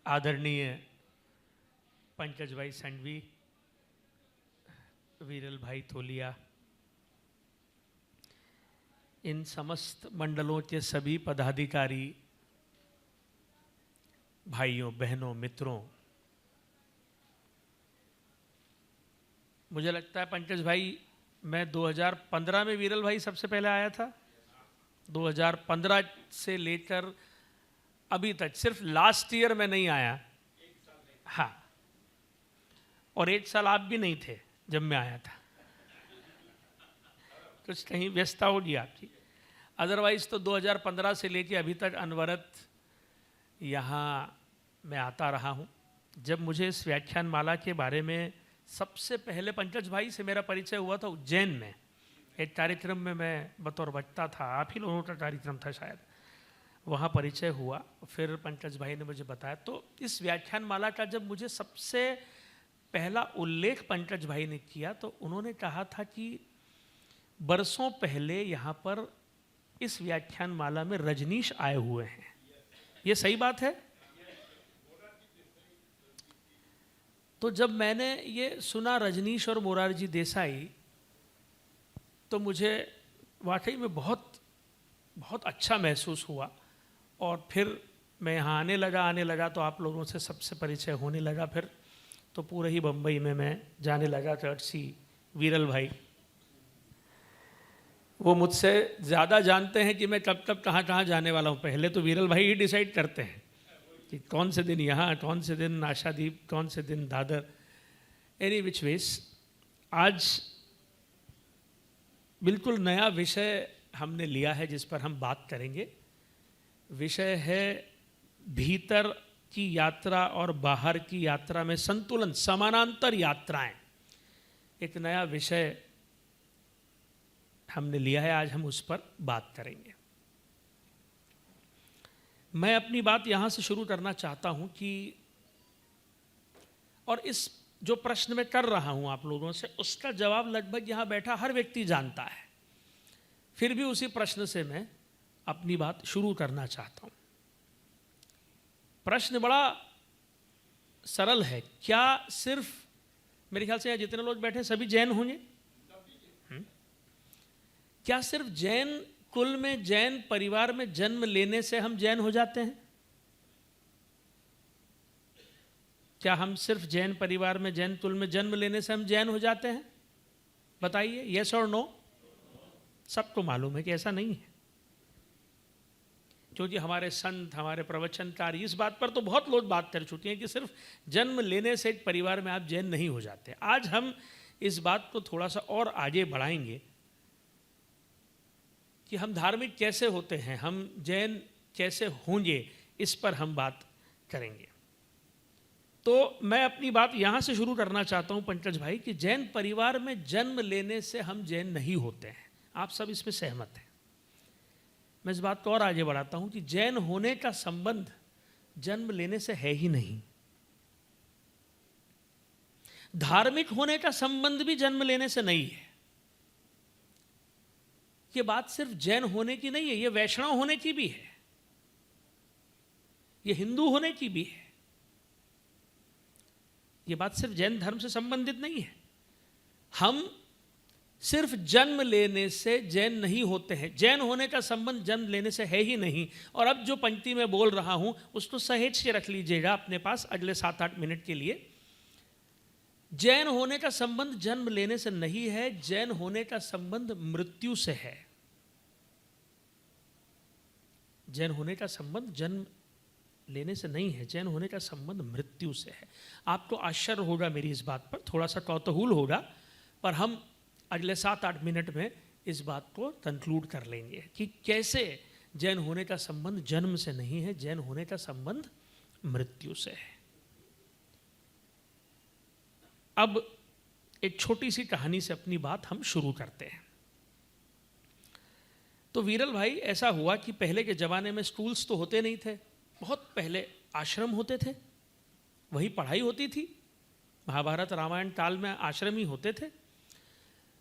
आदरणीय पंकज भाई संडवी, वीरल भाई तोलिया, इन समस्त मंडलों के सभी पदाधिकारी, भाइयों बहनों मित्रों, मुझे लगता है पंकज भाई मैं 2015 में वीरल भाई सबसे पहले आया था। 2015 से लेकर अभी तक सिर्फ लास्ट ईयर में नहीं आया। हाँ, और 1 साल आप भी नहीं थे जब मैं आया था, कुछ कहीं व्यस्तता होगी आपकी। अदरवाइज तो 2015 से लेकर अभी तक अनवरत यहाँ मैं आता रहा हूँ। जब मुझे इस व्याख्यान माला के बारे में सबसे पहले पंकज भाई से मेरा परिचय हुआ था उज्जैन में, एक कार्यक्रम में मैं बतौर वक्ता था, आप ही लोगों का कार्यक्रम था शायद, वहाँ परिचय हुआ। फिर पंकज भाई ने मुझे बताया। तो इस व्याख्यान माला का जब मुझे सबसे पहला उल्लेख पंकज भाई ने किया तो उन्होंने कहा था कि बरसों पहले यहाँ पर इस व्याख्यान माला में रजनीश आए हुए हैं। ये सही बात है? तो जब मैंने ये सुना रजनीश और मोरारजी देसाई, तो मुझे वाकई में बहुत बहुत अच्छा महसूस हुआ। और फिर मैं यहाँ आने लगा तो आप लोगों से सबसे परिचय होने लगा। फिर तो पूरे ही बम्बई में मैं जाने लगा। चर्ची वीरल भाई वो मुझसे ज़्यादा जानते हैं कि मैं कब कब कहाँ जाने वाला हूँ। पहले तो वीरल भाई ही डिसाइड करते हैं कि कौन से दिन यहाँ, कौन से दिन आशादीप, कौन से दिन दादर। एनी विच वेज, आज बिल्कुल नया विषय हमने लिया है जिस पर हम बात करेंगे। विषय है भीतर की यात्रा और बाहर की यात्रा में संतुलन, समानांतर यात्राएं। एक नया विषय हमने लिया है, आज हम उस पर बात करेंगे। मैं अपनी बात यहाँ से शुरू करना चाहता हूँ कि, और इस जो प्रश्न मैं कर रहा हूँ आप लोगों से, उसका जवाब लगभग यहाँ बैठा हर व्यक्ति जानता है। फिर भी उसी प्रश्न से मैं अपनी बात शुरू करना चाहता हूँ। प्रश्न बड़ा सरल है। क्या सिर्फ, मेरे ख्याल से यहाँ जितने लोग बैठे सभी जैन होंगे? क्या सिर्फ जैन कुल में, जैन परिवार में जन्म लेने से हम जैन हो जाते हैं? क्या हम सिर्फ जैन परिवार में, जैन कुल में जन्म लेने से हम जैन हो जाते हैं? बताइए, यस और नो। सबको मालूम है कि ऐसा नहीं है, क्योंकि हमारे संत, हमारे प्रवचनकार इस बात पर तो बहुत लोग बात कर चुके हैं कि सिर्फ जन्म लेने से एक परिवार में आप जैन नहीं हो जाते। आज हम इस बात को थोड़ा सा और आगे बढ़ाएंगे कि हम धार्मिक कैसे होते हैं, हम जैन कैसे होंगे, इस पर हम बात करेंगे। तो मैं अपनी बात यहाँ से शुरू करना चाहता हूँ पंकज भाई कि जैन परिवार में जन्म लेने से हम जैन नहीं होते हैं। आप सब इसमें सहमत हैं? मैं इस बात को और आगे बढ़ाता हूँ कि जैन होने का संबंध जन्म लेने से है ही नहीं। धार्मिक होने का संबंध भी जन्म लेने से नहीं है। ये बात सिर्फ जैन होने की नहीं है, ये वैष्णव होने की भी है, ये हिंदू होने की भी है। ये बात सिर्फ जैन धर्म से संबंधित नहीं है। हम सिर्फ जन्म लेने से जैन नहीं होते हैं। जैन होने का संबंध जन्म लेने से है ही नहीं। और अब जो पंक्ति में बोल रहा हूं उसको सहेज के रख लीजिएगा अपने पास अगले 7-8 मिनट के लिए। जैन होने का संबंध जन्म लेने से नहीं है, जैन होने का संबंध मृत्यु से है। जैन होने का संबंध जन्म लेने से नहीं है, जैन होने का संबंध मृत्यु से है। आपको आश्चर्य होगा मेरी इस बात पर, थोड़ा सा कौतूहल होगा, पर हम अगले 7-8 मिनट में इस बात को कंक्लूड कर लेंगे कि कैसे जैन होने का संबंध जन्म से नहीं है, जैन होने का संबंध मृत्यु से है। अब एक छोटी सी कहानी से अपनी बात हम शुरू करते हैं। तो वीरल भाई, ऐसा हुआ कि पहले के ज़माने में स्कूल्स तो होते नहीं थे, बहुत पहले आश्रम होते थे, वही पढ़ाई होती थी। महाभारत रामायण काल में आश्रम ही होते थे।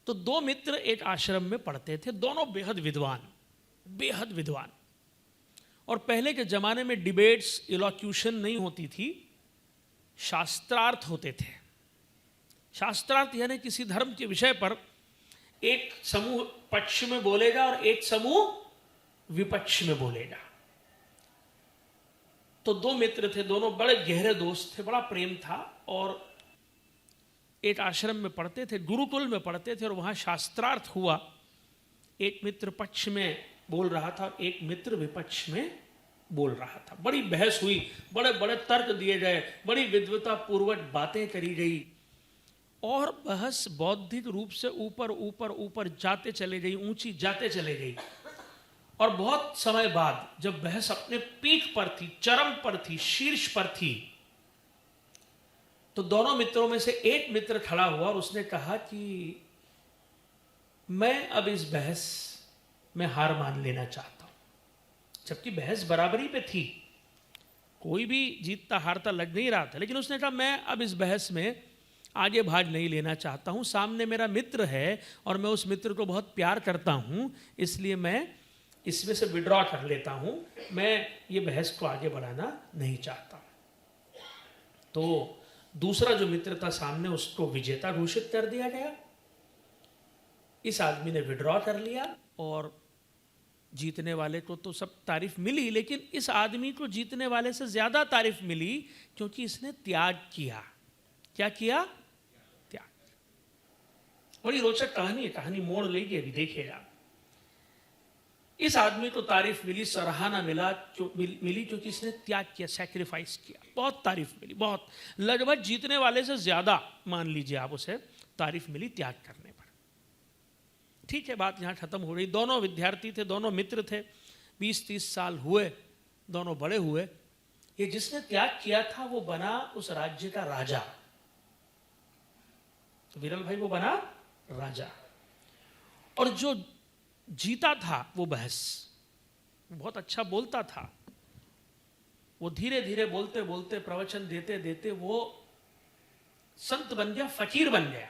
तो 2 मित्र एक आश्रम में पढ़ते थे, दोनों बेहद विद्वान। और पहले के ज़माने में डिबेट्स, इलोक्यूशन नहीं होती थी, शास्त्रार्थ होते थे। शास्त्रार्थ यानी किसी धर्म के विषय पर एक समूह पक्ष में बोलेगा और एक समूह विपक्ष में बोलेगा। तो दो मित्र थे, दोनों बड़े गहरे दोस्त थे, बड़ा प्रेम था और एक आश्रम में पढ़ते थे, गुरुकुल में पढ़ते थे और वहां शास्त्रार्थ हुआ। एक मित्र पक्ष में बोल रहा था और एक मित्र विपक्ष में बोल रहा था। बड़ी बहस हुई, बड़े बड़े तर्क दिए गए, बड़ी विद्वता पूर्वक बातें करी गई और बहस बौद्धिक रूप से ऊपर ऊपर ऊपर जाते चले गई, ऊंची जाते चले गई। और बहुत समय बाद जब बहस अपने पीक पर थी, चरम पर थी, शीर्ष पर थी, तो दोनों मित्रों में से एक मित्र खड़ा हुआ और उसने कहा कि मैं अब इस बहस में हार मान लेना चाहता हूं। जबकि बहस बराबरी पे थी, कोई भी जीतता हारता लग नहीं रहा था, लेकिन उसने कहा मैं अब इस बहस में आगे भाग नहीं लेना चाहता हूं। सामने मेरा मित्र है और मैं उस मित्र को बहुत प्यार करता हूं, इसलिए मैं इसमें से विड्रॉ कर लेता हूं, मैं ये बहस को आगे बढ़ाना नहीं चाहता। तो दूसरा जो मित्र था सामने, उसको विजेता घोषित कर दिया गया। इस आदमी ने विड्रॉ कर लिया और जीतने वाले को तो सब तारीफ मिली, लेकिन इस आदमी को जीतने वाले से ज्यादा तारीफ मिली क्योंकि इसने त्याग किया। क्या किया? त्याग। बड़ी रोचक कहानी है, कहानी मोड़ लेगी, अभी देखिएगा। इस आदमी को तारीफ मिली, सराहना मिली क्योंकि इसने त्याग किया, सैक्रिफाइस किया। बहुत तारीफ मिली, बहुत, लगभग जीतने वाले से ज्यादा मान लीजिए आप, उसे तारीफ मिली त्याग करने पर। ठीक है, बात यहां खत्म हो रही। दोनों विद्यार्थी थे, दोनों मित्र थे, 20-30 साल हुए, दोनों बड़े हुए। ये जिसने त्याग किया था वो बना उस राज्य का राजा। तो विरल भाई वो बना राजा, और जो जीता था वो बहस, बहुत अच्छा बोलता था, वो धीरे धीरे बोलते बोलते, प्रवचन देते देते वो संत बन गया, फकीर बन गया।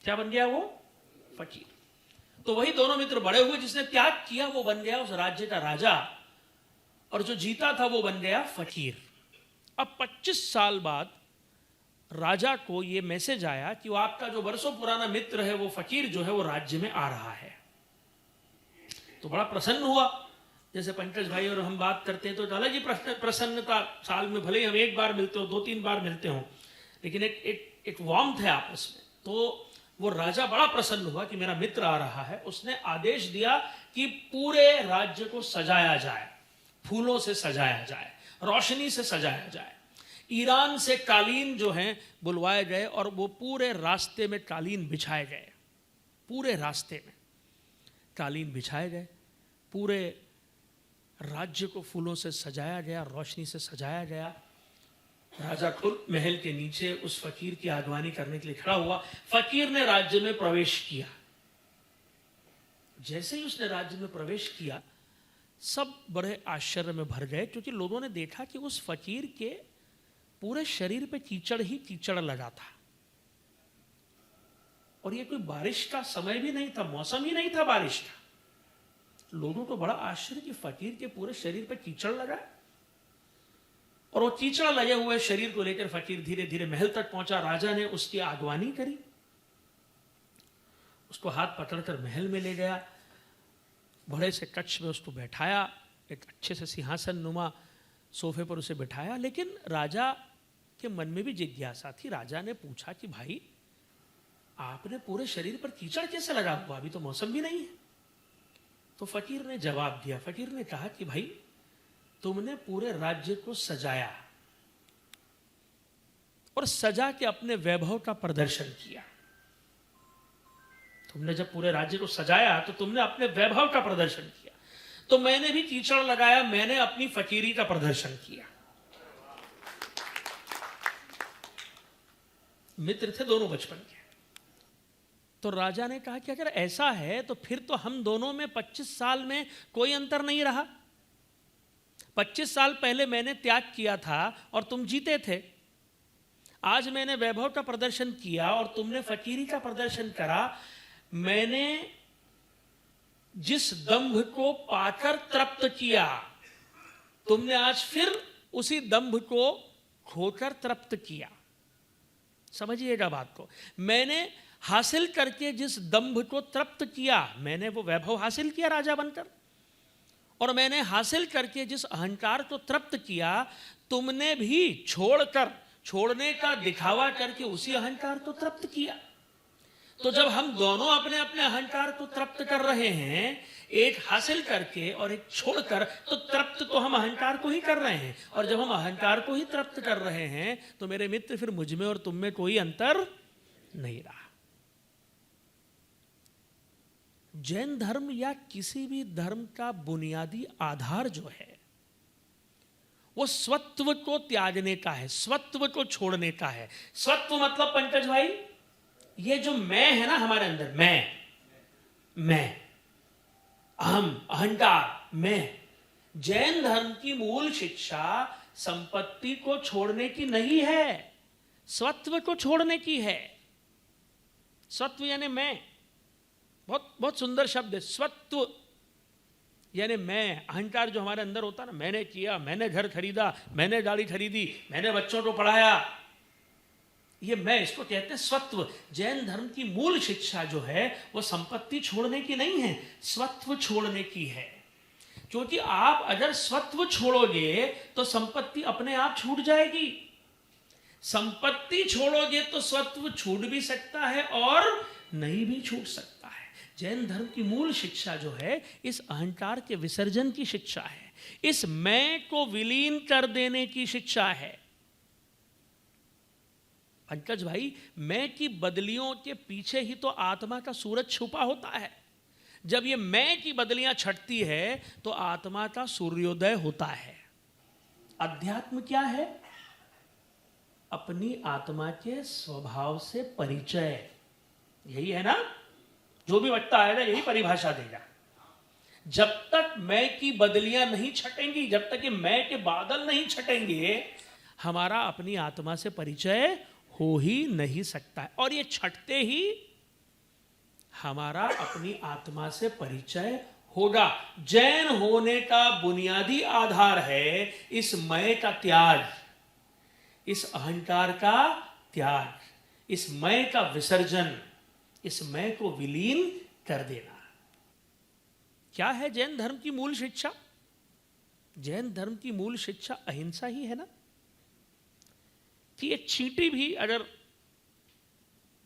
क्या बन गया वो? फकीर। तो वही दोनों मित्र बड़े हुए, जिसने त्याग किया वो बन गया उस राज्य का राजा, और जो जीता था वो बन गया फकीर। अब 25 साल बाद राजा को ये मैसेज आया कि वो आपका जो बरसों पुराना मित्र है, वो फकीर जो है वो राज्य में आ रहा है। तो बड़ा प्रसन्न हुआ। जैसे पंकज भाई और हम बात करते हैं तो अलग ही प्रसन्नता, साल में भले ही हम एक बार मिलते हो, 2-3 बार मिलते हो, लेकिन एक वार्मथ है आपस में। तो वो राजा बड़ा प्रसन्न हुआ कि मेरा मित्र आ रहा है। उसने आदेश दिया कि पूरे राज्य को सजाया जाए, फूलों से सजाया जाए, रोशनी से सजाया जाए। ईरान से कालीन जो हैं बुलवाए गए और वो पूरे रास्ते में कालीन बिछाए गए, पूरे रास्ते में कालीन बिछाए गए, पूरे राज्य को फूलों से सजाया गया, रोशनी से सजाया गया। राजा खुद महल के नीचे उस फकीर की आगवानी करने के लिए खड़ा हुआ। फकीर ने राज्य में प्रवेश किया। जैसे ही उसने राज्य में प्रवेश किया, सब बड़े आश्चर्य में भर गए, क्योंकि लोगों ने देखा कि उस फकीर के पूरे शरीर पे कीचड़ ही कीचड़ लगा था। और ये कोई बारिश का समय भी नहीं था, मौसम ही नहीं था बारिश का। लोगों को बड़ा आश्चर्य कि फकीर के पूरे शरीर पे कीचड़ लगा, और वो कीचड़ लगे हुए शरीर को लेकर फकीर धीरे धीरे महल तक पहुंचा। राजा ने उसकी आगवानी करी, उसको हाथ पकड़कर महल में ले गया, बड़े से कक्ष में उसको बैठाया, एक अच्छे से सिंहासन नुमा सोफे पर उसे बैठाया। लेकिन राजा के मन में भी जिज्ञासा थी। राजा ने पूछा कि भाई, आपने पूरे शरीर पर कीचड़ कैसे लगा हुआ, अभी तो मौसम भी नहीं है। तो फकीर ने जवाब दिया। फकीर ने कहा कि भाई, तुमने पूरे राज्य को सजाया और सजा के अपने वैभव का प्रदर्शन किया। तुमने जब पूरे राज्य को सजाया तो तुमने अपने वैभव का प्रदर्शन किया। तो मैंने भी कीचड़ लगाया, मैंने अपनी फकीरी का प्रदर्शन किया। मित्र थे दोनों बचपन के। तो राजा ने कहा कि अगर ऐसा है तो फिर तो हम दोनों में 25 साल में कोई अंतर नहीं रहा। 25 साल पहले मैंने त्याग किया था और तुम जीते थे। आज मैंने वैभव का प्रदर्शन किया और तुमने फकीरी का प्रदर्शन करा। मैंने जिस दंभ को पाकर तृप्त किया, तुमने आज फिर उसी दंभ को खोकर तृप्त किया। समझिएगा बात को। मैंने हासिल करके जिस दंभ को तृप्त किया, मैंने वो वैभव हासिल किया राजा बनकर, और मैंने हासिल करके जिस अहंकार को तृप्त किया, तुमने भी छोड़ने का दिखावा करके उसी अहंकार को तृप्त किया। तो जब हम दोनों अपने अपने अहंकार को तृप्त कर रहे हैं, एक हासिल करके और एक छोड़कर, तो तृप्त तो हम अहंकार को ही कर रहे हैं। और जब हम अहंकार को ही तृप्त कर रहे हैं, तो मेरे मित्र फिर मुझ में और तुम में कोई अंतर नहीं रहा। जैन धर्म या किसी भी धर्म का बुनियादी आधार जो है, वो स्वत्व को त्यागने का है, स्वत्व को छोड़ने का है। स्वत्व मतलब पंकज भाई, ये जो मैं है ना हमारे अंदर, मैं अहम, अहंकार, मैं। जैन धर्म की मूल शिक्षा संपत्ति को छोड़ने की नहीं है, स्वत्व को छोड़ने की है। स्वत्व यानी मैं, बहुत बहुत सुंदर शब्द है स्वत्व, यानी मैं। अहंकार जो हमारे अंदर होता है ना, मैंने किया, मैंने घर खरीदा, मैंने गाड़ी खरीदी, मैंने बच्चों को पढ़ाया, ये मैं, इसको कहते हैं स्वत्व। जैन धर्म की मूल शिक्षा जो है वो संपत्ति छोड़ने की नहीं है, स्वत्व छोड़ने की है। क्योंकि आप अगर स्वत्व छोड़ोगे तो संपत्ति अपने आप छूट जाएगी। संपत्ति छोड़ोगे तो स्वत्व छूट भी सकता है और नहीं भी छूट सकता है। जैन धर्म की मूल शिक्षा जो है इस अहंकार के विसर्जन की शिक्षा है, इस मैं को विलीन कर देने की शिक्षा है। पंकज भाई, मैं की बदलियों के पीछे ही तो आत्मा का सूरज छुपा होता है। जब ये मैं की बदलियां छटती है तो आत्मा का सूर्योदय होता है। अध्यात्म क्या है? अपनी आत्मा के स्वभाव से परिचय, यही है ना। जो भी वक्ता आएगा यही परिभाषा देगा। जब तक मैं की बदलियां नहीं छटेंगी, जब तक ये मैं के बादल नहीं छटेंगे, हमारा अपनी आत्मा से परिचय हो ही नहीं सकता है। और ये छटते ही हमारा अपनी आत्मा से परिचय होगा। जैन होने का बुनियादी आधार है इस मैं का त्याग, इस अहंकार का त्याग, इस मैं का विसर्जन, इस मैं को विलीन कर देना। क्या है जैन धर्म की मूल शिक्षा? जैन धर्म की मूल शिक्षा अहिंसा ही है ना। कि एक चींटी भी अगर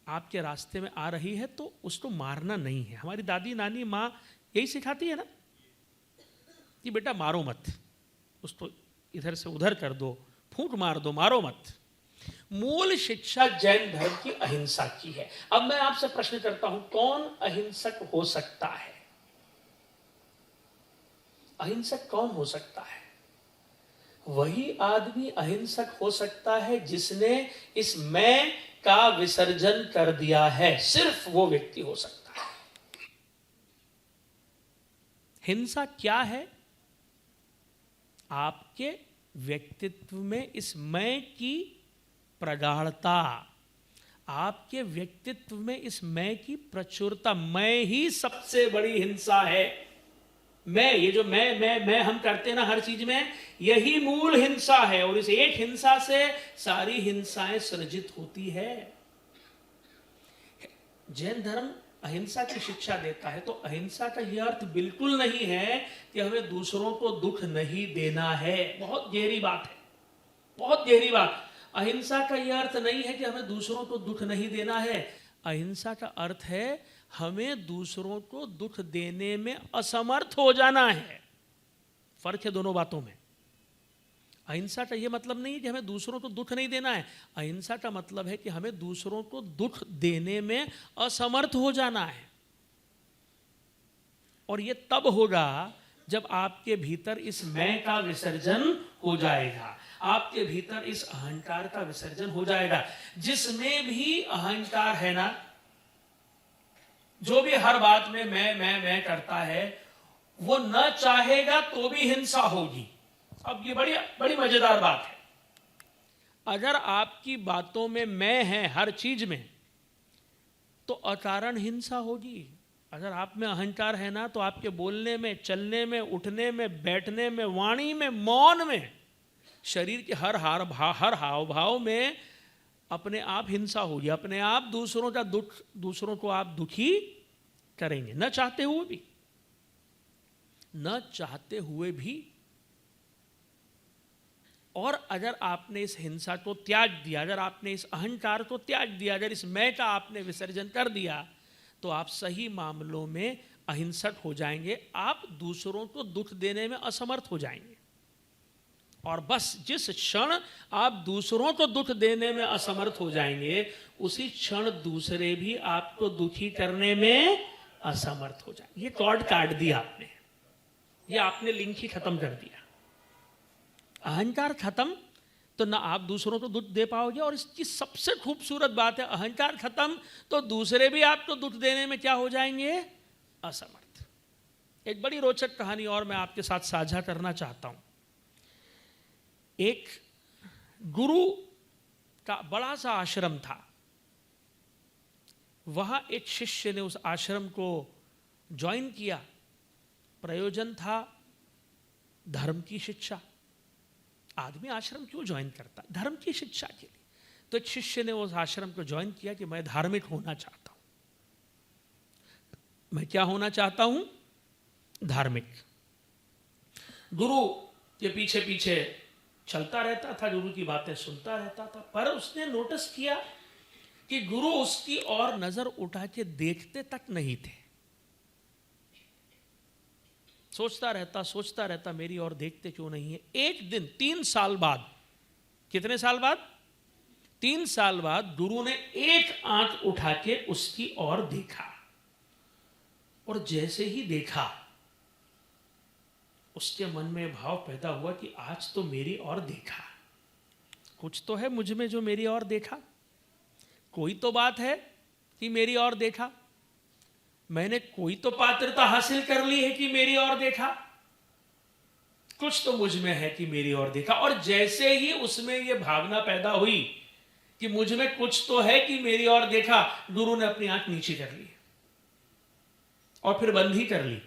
आपके रास्ते में आ रही है तो उसको मारना नहीं है। हमारी दादी नानी माँ यही सिखाती है ना कि बेटा मारो मत, उसको इधर से उधर कर दो, फूंक मार दो, मारो मत। मूल शिक्षा जैन धर्म की अहिंसा की है। अब मैं आपसे प्रश्न करता हूं, कौन अहिंसक हो सकता है? अहिंसक कौन हो सकता है? वही आदमी अहिंसक हो सकता है जिसने इस मैं का विसर्जन कर दिया है। सिर्फ वो व्यक्ति हो सकता है। हिंसा क्या है? आपके व्यक्तित्व में इस मैं की प्रगाढ़ता, आपके व्यक्तित्व में इस मैं की प्रचुरता। मैं ही सबसे बड़ी हिंसा है। मैं, ये जो मैं हम करते हैं ना हर चीज में, यही मूल हिंसा है। और इस एक हिंसा से सारी हिंसाएं सृजित होती है। जैन धर्म अहिंसा की शिक्षा देता है, तो अहिंसा का यह अर्थ बिल्कुल नहीं है कि हमें दूसरों को दुख नहीं देना है। बहुत गहरी बात है, बहुत गहरी बात। अहिंसा का यह अर्थ नहीं है कि हमें दूसरों को दुख नहीं देना है। अहिंसा का अर्थ है हमें दूसरों को दुख देने में असमर्थ हो जाना है। फर्क है दोनों बातों में। अहिंसा का यह मतलब नहीं है कि हमें दूसरों को दुख नहीं देना है। अहिंसा का मतलब है कि हमें दूसरों को दुख देने में असमर्थ हो जाना है। और यह तब होगा जब आपके भीतर इस मैं का विसर्जन हो जाएगा, आपके भीतर इस अहंकार का विसर्जन हो जाएगा। जिसमें भी अहंकार है ना, जो भी हर बात में मैं करता है, वो न चाहेगा तो भी हिंसा होगी। अब ये बड़ी मजेदार बात है। अगर आपकी बातों में मैं है हर चीज में, तो अकारण हिंसा होगी। अगर आप में अहंकार है ना, तो आपके बोलने में, चलने में, उठने में, बैठने में, वाणी में, मौन में, शरीर के हर हाव भाव में अपने आप हिंसा होगी, अपने आप दूसरों को आप दुखी करेंगे, न चाहते हुए भी। और अगर आपने इस हिंसा को त्याग दिया, अगर आपने इस अहंकार को त्याग दिया, अगर इस मैं का आपने विसर्जन कर दिया, तो आप सही मामलों में अहिंसक हो जाएंगे, आप दूसरों को दुख देने में असमर्थ हो जाएंगे। और बस जिस क्षण आप दूसरों को दुख देने में असमर्थ हो जाएंगे, उसी क्षण दूसरे भी आपको दुखी करने में असमर्थ हो जाएंगे। ये कॉर्ड काट दिया आपने, ये आपने लिंक ही खत्म कर दिया। अहंकार खत्म तो ना आप दूसरों को दुख दे पाओगे, और इसकी सबसे खूबसूरत बात है, अहंकार खत्म तो दूसरे भी आपको दुख देने में क्या हो जाएंगे, असमर्थ। एक बड़ी रोचक कहानी और मैं आपके साथ साझा करना चाहता हूं। एक गुरु का बड़ा सा आश्रम था, वहां एक शिष्य ने उस आश्रम को ज्वाइन किया। प्रयोजन था धर्म की शिक्षा। आदमी आश्रम क्यों ज्वाइन करता है? धर्म की शिक्षा के लिए। तो एक शिष्य ने उस आश्रम को ज्वाइन किया कि मैं धार्मिक होना चाहता हूं। मैं क्या होना चाहता हूं? धार्मिक। गुरु के पीछे पीछे चलता रहता था, गुरु की बातें सुनता रहता था, पर उसने नोटिस किया कि गुरु उसकी ओर नजर उठा के देखते तक नहीं थे। सोचता रहता मेरी ओर देखते क्यों नहीं है। एक दिन 3 साल बाद, कितने साल बाद? 3 साल बाद गुरु ने एक आंख उठा के उसकी ओर देखा, और जैसे ही देखा उसके मन में भाव पैदा हुआ कि आज तो मेरी ओर देखा, कुछ तो है मुझ में जो मेरी ओर देखा, कोई तो बात है कि मेरी ओर देखा, मैंने कोई तो पात्रता हासिल कर ली है कि मेरी ओर देखा, कुछ तो मुझ में है कि मेरी ओर देखा। और जैसे ही उसमें यह भावना पैदा हुई कि मुझ में कुछ तो है कि मेरी ओर देखा, गुरु ने अपनी आंख नीचे कर ली और फिर बंद ही कर ली।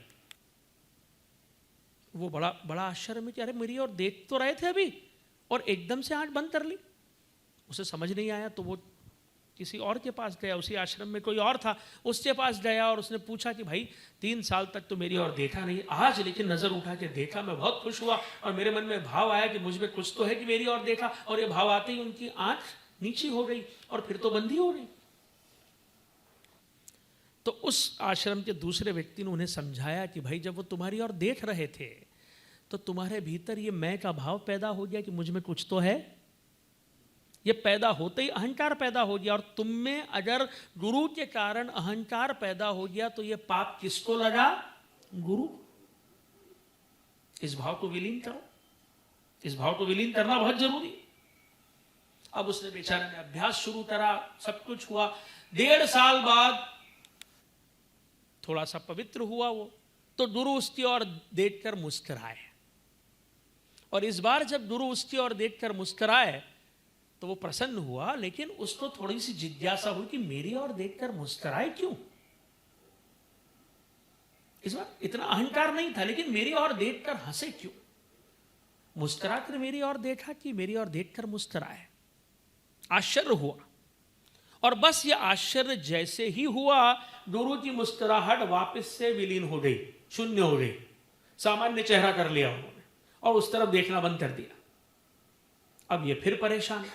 वो बड़ा आश्चर्य में कि अरे मेरी ओर देख तो रहे थे अभी, और एकदम से आंख बंद कर ली। उसे समझ नहीं आया, तो वो किसी और के पास गया, उसी आश्रम में कोई और था, उसके पास गया और उसने पूछा कि भाई 3 साल तक तो मेरी ओर देखा नहीं, आज लेकिन नजर उठा के देखा, मैं बहुत खुश हुआ और मेरे मन में भाव आया कि मुझ में कुछ तो है कि मेरी ओर देखा, और ये भाव आते ही उनकी आंख नीचे हो गई और फिर तो बंदी हो गई। तो उस आश्रम के दूसरे व्यक्ति ने उन्हें समझाया कि भाई जब वो तुम्हारी ओर देख रहे थे तो तुम्हारे भीतर ये मैं का भाव पैदा हो गया कि मुझ में कुछ तो है। ये पैदा होते ही अहंकार पैदा हो गया, और तुम में अगर गुरु के कारण अहंकार पैदा हो गया तो ये पाप किसको लगा? गुरु। इस भाव को विलीन करो, इस भाव को विलीन करना बहुत जरूरी। अब उसने बेचारे ने अभ्यास शुरू करा, सब कुछ हुआ। 1.5 साल बाद थोड़ा सा पवित्र हुआ वो, तो गुरु उसकी ओर देखकर मुस्कुराए, और इस बार जब गुरु उसकी ओर देखकर मुस्कुराए तो वो प्रसन्न हुआ, लेकिन उसको थोड़ी सी जिज्ञासा हुई कि मेरी ओर देखकर मुस्कुराए क्यों। इस बार इतना अहंकार नहीं था, लेकिन मेरी ओर देखकर हंसे क्यों, मुस्कुराकर मेरी ओर देखा कि मेरी ओर देखकर मुस्कुराए। आश्चर्य हुआ, और बस ये आश्चर्य जैसे ही हुआ, गुरु की मुस्कुराहट वापस से विलीन हो गई, शून्य हो गई, सामान्य चेहरा कर लिया उन्होंने, और उस तरफ देखना बंद कर दिया। अब ये फिर परेशान,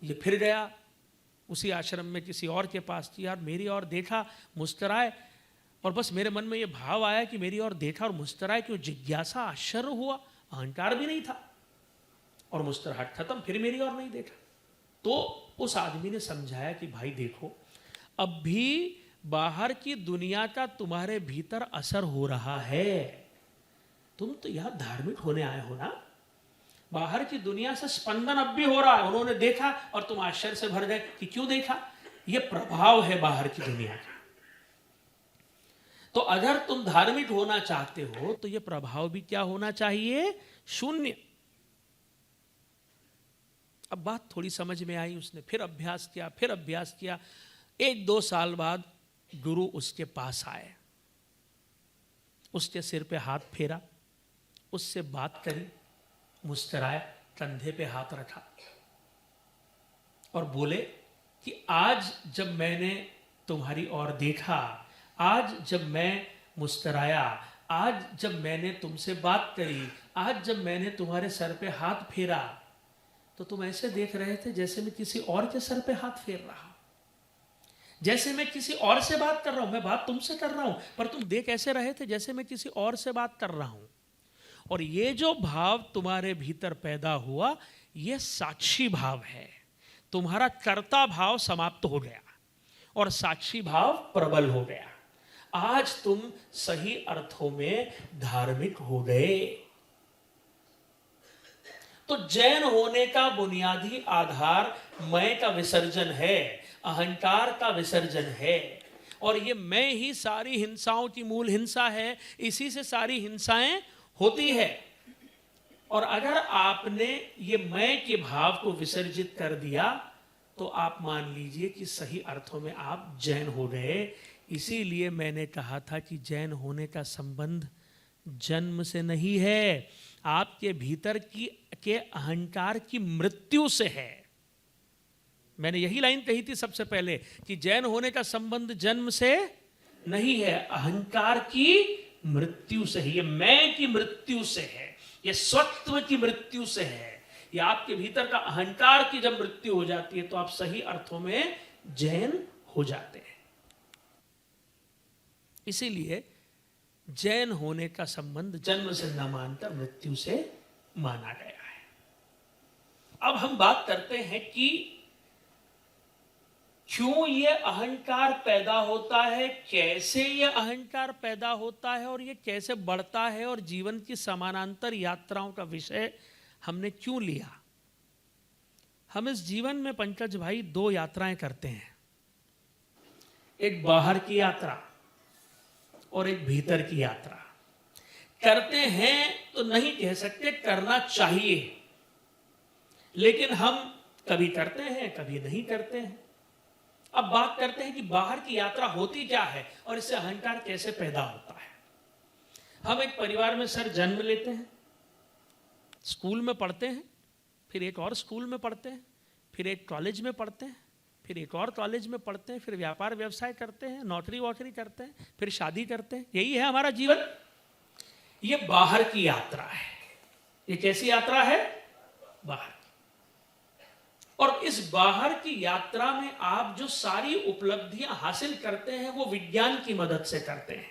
ये फिर गया उसी आश्रम में किसी और के पास कि यार मेरी ओर देखा, मुस्कुराए, और बस मेरे मन में ये भाव आया कि मेरी ओर देखा और मुस्कुराए क्यों। जिज्ञासा, आश्चर्य हुआ, अहंकार भी नहीं था, और मुस्कुराहट खत्म, फिर मेरी ओर नहीं देखा। तो उस आदमी ने समझाया कि भाई देखो, अब भी बाहर की दुनिया का तुम्हारे भीतर असर हो रहा है, तुम तो यहां धार्मिक होने आए हो ना, बाहर की दुनिया से स्पंदन अब भी हो रहा है। उन्होंने देखा और तुम आश्चर्य से भर गए कि क्यों देखा, ये प्रभाव है बाहर की दुनिया का। तो अगर तुम धार्मिक होना चाहते हो तो ये प्रभाव भी क्या होना चाहिए? शून्य। अब बात थोड़ी समझ में आई, उसने फिर अभ्यास किया, फिर अभ्यास किया। 1-2 साल बाद गुरु उसके पास आए, उसके सिर पे हाथ फेरा, उससे बात करी, मुस्कुराया, कंधे पे हाथ रखा और बोले कि आज जब मैंने तुम्हारी ओर देखा, आज जब मैं मुस्कुराया, आज जब मैंने तुमसे बात करी, आज जब मैंने तुम्हारे सर पे हाथ फेरा, तो तुम ऐसे देख रहे थे जैसे मैं किसी और के सर पे हाथ फेर रहा हूं, जैसे मैं किसी और से बात कर रहा हूं। मैं बात तुमसे कर रहा हूं, पर तुम देख ऐसे रहे थे जैसे मैं किसी और से बात कर रहा हूं। और ये जो भाव तुम्हारे भीतर पैदा हुआ, ये साक्षी भाव है। तुम्हारा कर्ता भाव समाप्त हो गया और साक्षी भाव प्रबल हो गया। आज तुम सही अर्थों में धार्मिक हो गए। तो जैन होने का बुनियादी आधार मैं का विसर्जन है, अहंकार का विसर्जन है। और ये मैं ही सारी हिंसाओं की मूल हिंसा है, इसी से सारी हिंसाएं होती है। और अगर आपने ये मैं के भाव को विसर्जित कर दिया तो आप मान लीजिए कि सही अर्थों में आप जैन हो गए। इसीलिए मैंने कहा था कि जैन होने का संबंध जन्म से नहीं है, आपके भीतर के अहंकार की मृत्यु से है। मैंने यही लाइन कही थी सबसे पहले कि जैन होने का संबंध जन्म से नहीं है, अहंकार की मृत्यु से है, ये मैं की मृत्यु से है, ये स्वत्व की मृत्यु से है। ये आपके भीतर का अहंकार की जब मृत्यु हो जाती है तो आप सही अर्थों में जैन हो जाते हैं। इसीलिए जैन होने का संबंध जन्म से न मानकर मृत्यु से माना गया है। अब हम बात करते हैं कि क्यों ये अहंकार पैदा होता है, कैसे ये अहंकार पैदा होता है और ये कैसे बढ़ता है, और जीवन की समानांतर यात्राओं का विषय हमने क्यों लिया। हम इस जीवन में पंकज भाई दो यात्राएं करते हैं, एक बाहर की यात्रा और एक भीतर की यात्रा। करते हैं तो नहीं कह सकते, करना चाहिए, लेकिन हम कभी करते हैं कभी नहीं करते हैं। अब बात करते हैं कि बाहर की यात्रा होती क्या है और इससे अहंकार कैसे पैदा होता है। हम एक परिवार में सर जन्म लेते हैं, स्कूल में पढ़ते हैं, फिर एक और स्कूल में पढ़ते हैं, फिर एक कॉलेज में पढ़ते हैं, फिर एक और कॉलेज में पढ़ते हैं, फिर व्यापार व्यवसाय करते हैं, नौकरी वोकरी करते हैं, फिर शादी करते हैं। यही है हमारा जीवन। ये बाहर की यात्रा है। ये कैसी यात्रा है? बाहर। और इस बाहर की यात्रा में आप जो सारी उपलब्धियां हासिल करते हैं वो विज्ञान की मदद से करते हैं।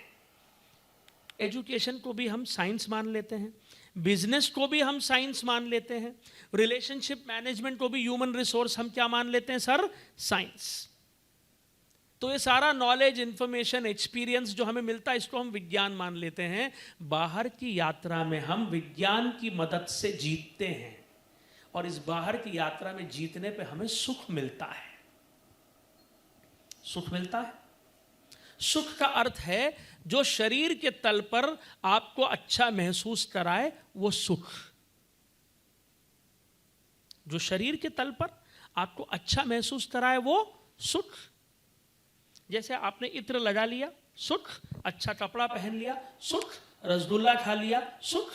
एजुकेशन को भी हम साइंस मान लेते हैं, बिजनेस को भी हम साइंस मान लेते हैं, रिलेशनशिप मैनेजमेंट को भी, ह्यूमन रिसोर्स हम क्या मान लेते हैं सर? साइंस। तो ये सारा नॉलेज, इंफॉर्मेशन, एक्सपीरियंस जो हमें मिलता है इसको हम विज्ञान मान लेते हैं। बाहर की यात्रा में हम विज्ञान की मदद से जीतते हैं और इस बाहर की यात्रा में जीतने पे हमें सुख मिलता है। सुख मिलता है। सुख का अर्थ है जो शरीर के तल पर आपको अच्छा महसूस कराए वो सुख। जो शरीर के तल पर आपको अच्छा महसूस कराए वो सुख। जैसे आपने इत्र लगा लिया, सुख। अच्छा कपड़ा पहन लिया, सुख। रसगुल्ला खा लिया, सुख।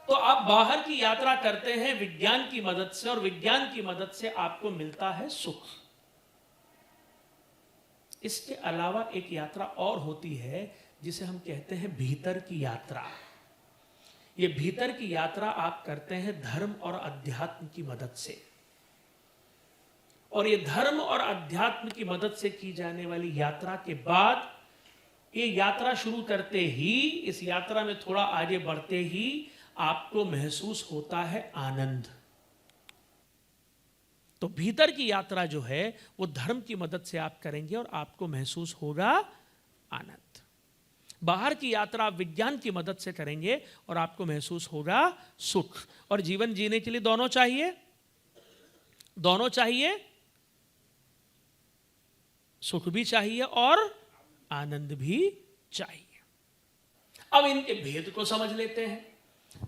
तो आप बाहर की यात्रा करते हैं विज्ञान की मदद से और विज्ञान की मदद से आपको मिलता है सुख। इसके अलावा एक यात्रा और होती है जिसे हम कहते हैं भीतर की यात्रा। ये भीतर की यात्रा आप करते हैं धर्म और अध्यात्म की मदद से। और ये धर्म और अध्यात्म की मदद से की जाने वाली यात्रा के बाद, ये यात्रा शुरू करते ही, इस यात्रा में थोड़ा आगे बढ़ते ही आपको महसूस होता है आनंद। तो भीतर की यात्रा जो है वो धर्म की मदद से आप करेंगे और आपको महसूस होगा आनंद। बाहर की यात्रा आप विज्ञान की मदद से करेंगे और आपको महसूस होगा सुख। और जीवन जीने के लिए दोनों चाहिए, दोनों चाहिए। सुख भी चाहिए और आनंद भी चाहिए। अब इनके भेद को समझ लेते हैं।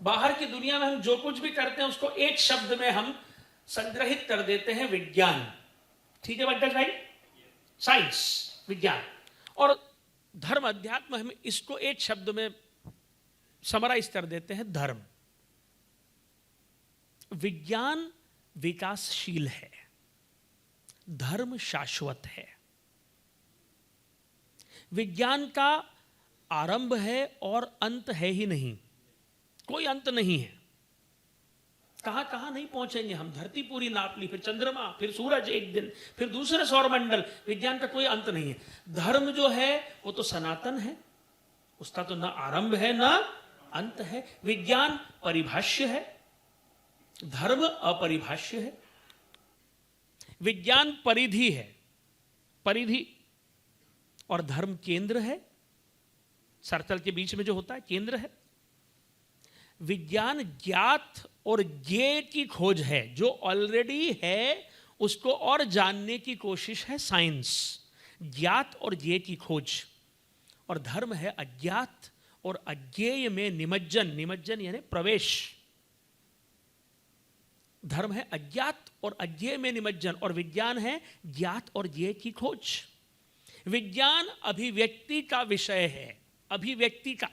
बाहर की दुनिया में हम जो कुछ भी करते हैं उसको एक शब्द में हम संग्रहित कर देते हैं, विज्ञान। ठीक है पंकज भाई? साइंस, विज्ञान। और धर्म अध्यात्म हम इसको एक शब्द में समराइज कर देते हैं, धर्म। विज्ञान विकासशील है, धर्म शाश्वत है। विज्ञान का आरंभ है और अंत है ही नहीं, कोई अंत नहीं है। कहां कहां नहीं पहुंचेंगे हम, धरती पूरी नाप ली, फिर चंद्रमा, फिर सूरज एक दिन, फिर दूसरे सौरमंडल, विज्ञान का कोई अंत नहीं है। धर्म जो है वो तो सनातन है, उसका तो ना आरंभ है ना अंत है। विज्ञान परिभाष्य है, धर्म अपरिभाष्य है। विज्ञान परिधि है, परिधि, और धर्म केंद्र है, सर्कल के बीच में जो होता है केंद्र है। विज्ञान ज्ञात और ज्ञेय की खोज है, जो ऑलरेडी है उसको और जानने की कोशिश है साइंस, ज्ञात और ज्ञेय की खोज। और धर्म है अज्ञात और अज्ञेय में निमज्जन, निमज्जन यानी प्रवेश। धर्म है अज्ञात और अज्ञेय में निमज्जन, और विज्ञान है ज्ञात और ज्ञेय की खोज। विज्ञान अभिव्यक्ति का विषय है, अभिव्यक्ति का।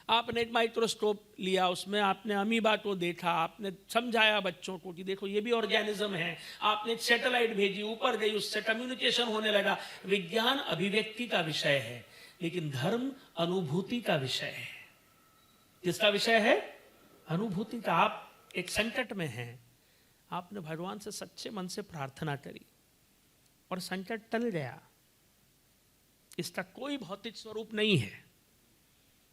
आपने एक माइक्रोस्कोप लिया, उसमें आपने अमीबा को देखा, आपने समझाया बच्चों को कि देखो ये भी ऑर्गेनिज्म है। आपने एक सैटेलाइट भेजी, ऊपर गई, उससे कम्युनिकेशन होने लगा। विज्ञान अभिव्यक्ति का विषय है, लेकिन धर्म अनुभूति का विषय है। किसका विषय है? अनुभूति का। आप एक संकट में हैं, आपने भगवान से सच्चे मन से प्रार्थना करी और संकट टल गया। इसका कोई भौतिक स्वरूप नहीं है,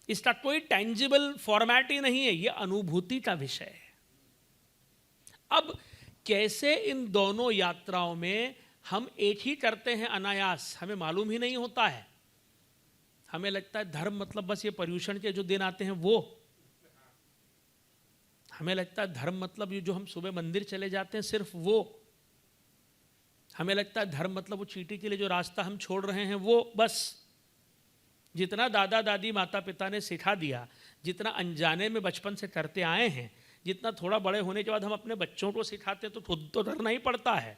इसका कोई टेंजिबल फॉर्मेट ही नहीं है, यह अनुभूति का विषय है। अब कैसे इन दोनों यात्राओं में हम एक ही करते हैं अनायास, हमें मालूम ही नहीं होता है। हमें लगता है धर्म मतलब बस ये पर्यूषण के जो दिन आते हैं वो। हमें लगता है धर्म मतलब ये जो हम सुबह मंदिर चले जाते हैं सिर्फ वो। हमें लगता है धर्म मतलब वो चींटी के लिए जो रास्ता हम छोड़ रहे हैं वो बस। जितना दादा दादी माता पिता ने सिखा दिया, जितना अनजाने में बचपन से करते आए हैं, जितना थोड़ा बड़े होने के बाद हम अपने बच्चों को सिखाते हैं तो खुद तो करना ही पड़ता है,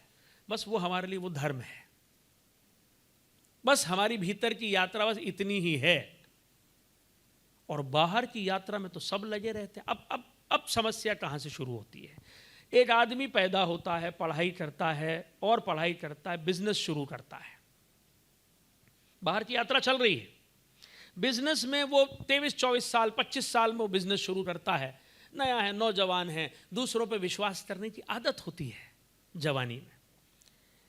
बस वो हमारे लिए वो धर्म है। बस हमारी भीतर की यात्रा बस इतनी ही है, और बाहर की यात्रा में तो सब लगे रहते हैं। अब समस्या कहाँ से शुरू होती है? एक आदमी पैदा होता है, पढ़ाई करता है और पढ़ाई करता है, बिजनेस शुरू करता है, बाहर की यात्रा चल रही है। बिजनेस में वो 23-24 साल 25 साल में वो बिजनेस शुरू करता है, नया है, नौजवान है, दूसरों पे विश्वास करने की आदत होती है जवानी में।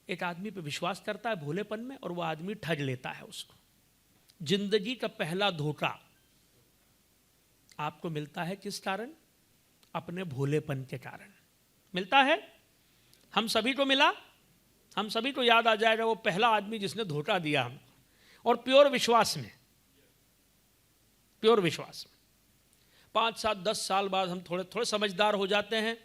एक आदमी पे विश्वास करता है भोलेपन में, और वो आदमी ठग लेता है उसको। जिंदगी का पहला धोखा आपको मिलता है किस कारण? अपने भोलेपन के कारण मिलता है। हम सभी को मिला, हम सभी को याद आ जाएगा वो पहला आदमी जिसने धोखा दिया हमको, और प्योर विश्वास में, प्योर विश्वास में। 5-7-10 साल बाद हम थोड़े थोड़े समझदार हो जाते हैं,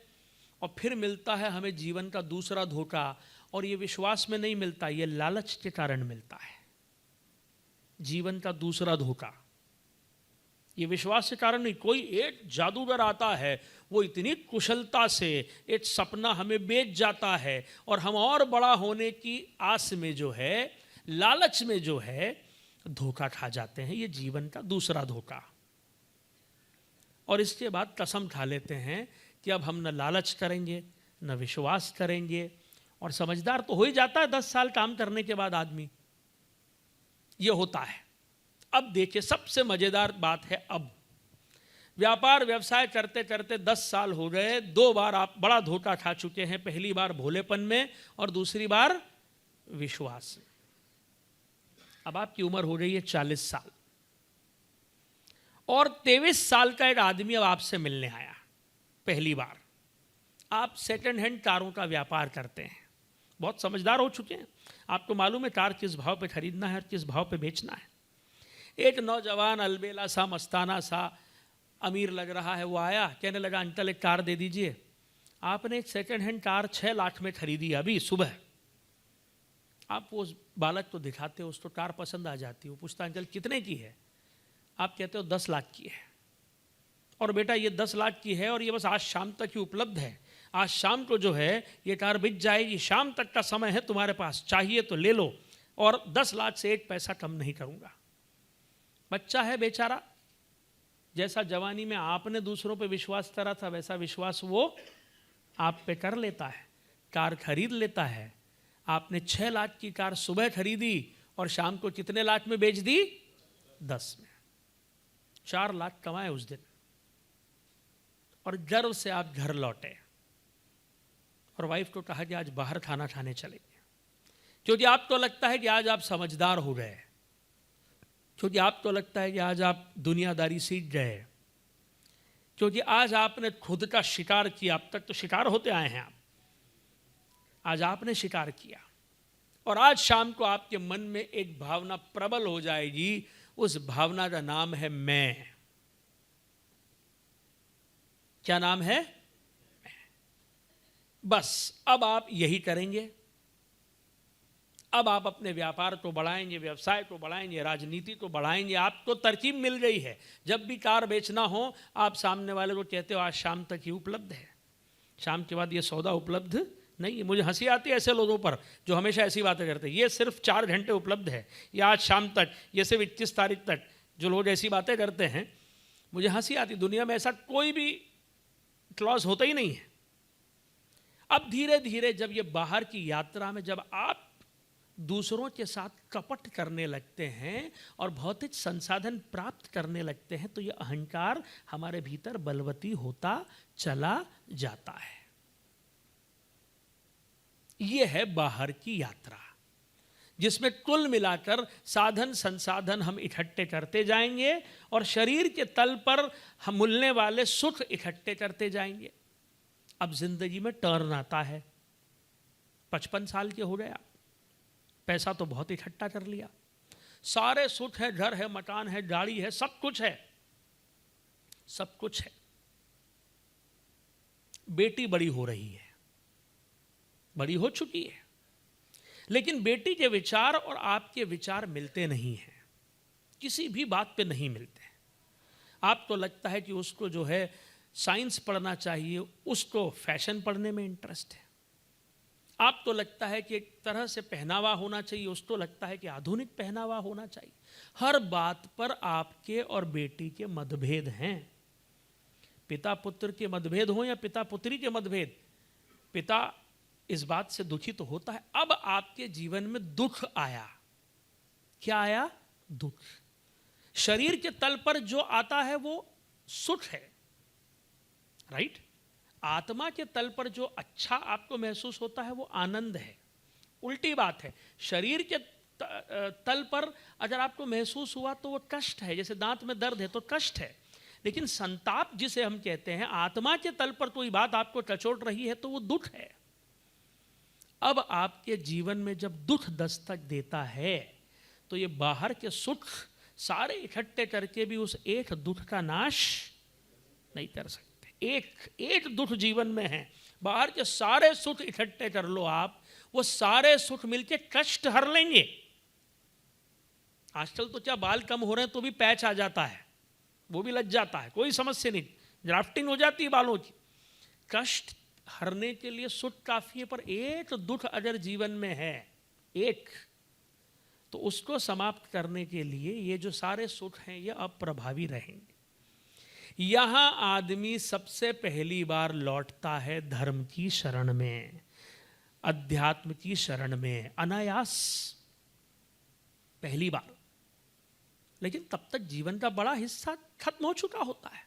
और फिर मिलता है हमें जीवन का दूसरा धोखा। और ये विश्वास में नहीं मिलता, ये लालच के कारण मिलता है। जीवन का दूसरा धोखा ये विश्वास के कारण नहीं। कोई एक जादूगर आता है, वो इतनी कुशलता से एक सपना हमें बेच जाता है, और हम और बड़ा होने की आस में जो है, लालच में जो है, धोखा खा जाते हैं। ये जीवन का दूसरा धोखा। और इसके बाद कसम खा लेते हैं कि अब हम न लालच करेंगे न विश्वास करेंगे। और समझदार तो हो ही जाता है 10 साल काम करने के बाद आदमी, ये होता है। अब देखिए सबसे मजेदार बात है, अब व्यापार व्यवसाय करते करते 10 साल हो गए, 2 बार आप बड़ा धोखा खा चुके हैं। पहली बार भोलेपन में और दूसरी बार विश्वास में। अब आपकी उम्र हो गई है 40 साल, और 23 साल का एक आदमी अब आपसे मिलने आया पहली बार। आप सेकंड हैंड कारों का व्यापार करते हैं, बहुत समझदार हो चुके हैं, आपको मालूम है कार किस भाव पे खरीदना है और किस भाव पे बेचना है। एक नौजवान अलबेला सा, मस्ताना सा, अमीर लग रहा है, वो आया, कहने लगा अंकल एक कार दे दीजिए। आपने एक सेकंड हैंड कार 6 लाख में खरीदी अभी सुबह। आप वो बालक को दिखाते हो, उसको कार पसंद आ जाती है, वो पूछता अंकल कितने की है? आप कहते हो 10 लाख की है। और बेटा ये 10 लाख की है और ये बस आज शाम तक ही उपलब्ध है, आज शाम को जो है ये कार बिक जाएगी, शाम तक का समय है तुम्हारे पास, चाहिए तो ले लो, और 10 लाख से 1 पैसा कम नहीं करूँगा। बच्चा है बेचारा, जैसा जवानी में आपने दूसरों पे विश्वास करा था वैसा विश्वास वो आप पे कर लेता है, कार खरीद लेता है। आपने 6 लाख की कार सुबह खरीदी और शाम को कितने लाख में बेच दी? 10 में। 4 लाख कमाए उस दिन, और गर्व से आप घर लौटे और वाइफ को कहा कि आज बाहर खाना खाने चलेंगे, क्योंकि आपको लगता है कि आज आप समझदार हो गए, क्योंकि आपको लगता है कि आज आप दुनियादारी सीख गए, क्योंकि आज आपने खुद का शिकार किया। अब तक तो शिकार होते आए हैं आप, आज आपने शिकार किया, और आज शाम को आपके मन में एक भावना प्रबल हो जाएगी, उस भावना का नाम है मैं। क्या नाम है? मैं। बस अब आप यही करेंगे। अब आप अपने व्यापार को बढ़ाएंगे, व्यवसाय को बढ़ाएंगे, राजनीति को बढ़ाएंगे। आपको तरकीब मिल गई है, जब भी कार बेचना हो आप सामने वाले को कहते हो आज शाम तक ही उपलब्ध है, शाम के बाद ये सौदा उपलब्ध नहीं है। मुझे हंसी आती है ऐसे लोगों पर जो हमेशा ऐसी बातें करते हैं, ये सिर्फ 4 घंटे उपलब्ध है, या आज शाम तक, ये सिर्फ 21 तारीख तक। जो लोग ऐसी बातें करते हैं मुझे हंसी आती। दुनिया में ऐसा कोई भी क्लॉज होता ही नहीं है। अब धीरे धीरे जब ये बाहर की यात्रा में जब आप दूसरों के साथ कपट करने लगते हैं और भौतिक संसाधन प्राप्त करने लगते हैं, तो ये अहंकार हमारे भीतर बलवती होता चला जाता है। ये है बाहर की यात्रा, जिसमें कुल मिलाकर साधन संसाधन हम इकट्ठे करते जाएंगे और शरीर के तल पर हम मिलने वाले सुख इकट्ठे करते जाएंगे। अब जिंदगी में टर्न आता है, 55 साल के हो गए आप, पैसा तो बहुत इकट्ठा कर लिया, सारे सुख है, घर है, मकान है, गाड़ी है, सब कुछ है, सब कुछ है। बेटी बड़ी हो रही है, बड़ी हो चुकी है, लेकिन बेटी के विचार और आपके विचार मिलते नहीं हैं, किसी भी बात पे नहीं मिलते। आपको लगता है कि उसको जो है साइंस पढ़ना चाहिए, उसको फैशन पढ़ने में इंटरेस्ट है। आपको लगता है कि एक तरह से पहनावा होना चाहिए, उसको लगता है कि आधुनिक पहनावा होना चाहिए। हर बात पर आपके और बेटी के मतभेद हैं। पिता पुत्र के मतभेद हो या पिता पुत्री के मतभेद, पिता इस बात से दुखी तो होता है। अब आपके जीवन में दुख आया, क्या आया? दुख। शरीर के तल पर जो आता है वो सुख है, राइट? आत्मा के तल पर जो अच्छा आपको महसूस होता है वो आनंद है। उल्टी बात है, शरीर के तल पर अगर आपको महसूस हुआ तो वो कष्ट है, जैसे दांत में दर्द है तो कष्ट है। लेकिन संताप जिसे हम कहते हैं, आत्मा के तल पर कोई बात आपको कचोट रही है तो वो दुख है। अब आपके जीवन में जब दुख दस्तक देता है तो ये बाहर के सुख सारे इकट्ठे करके भी उस एक दुख का नाश नहीं कर सकते। एक दुख जीवन में है, बाहर के सारे सुख इकट्ठे कर लो आप, वो सारे सुख मिलके कष्ट हर लेंगे। आजकल तो क्या बाल कम हो रहे हैं तो भी पैच आ जाता है, वो भी लग जाता है, कोई समस्या नहीं, ग्राफ्टिंग हो जाती है बालों की। कष्ट हरने के लिए सुख काफी है, पर एक दुख अगर जीवन में है एक, तो उसको समाप्त करने के लिए ये जो सारे सुख हैं ये अप्रभावी रहेंगे। यहां आदमी सबसे पहली बार लौटता है धर्म की शरण में, अध्यात्म की शरण में, अनायास पहली बार। लेकिन तब तक जीवन का बड़ा हिस्सा खत्म हो चुका होता है,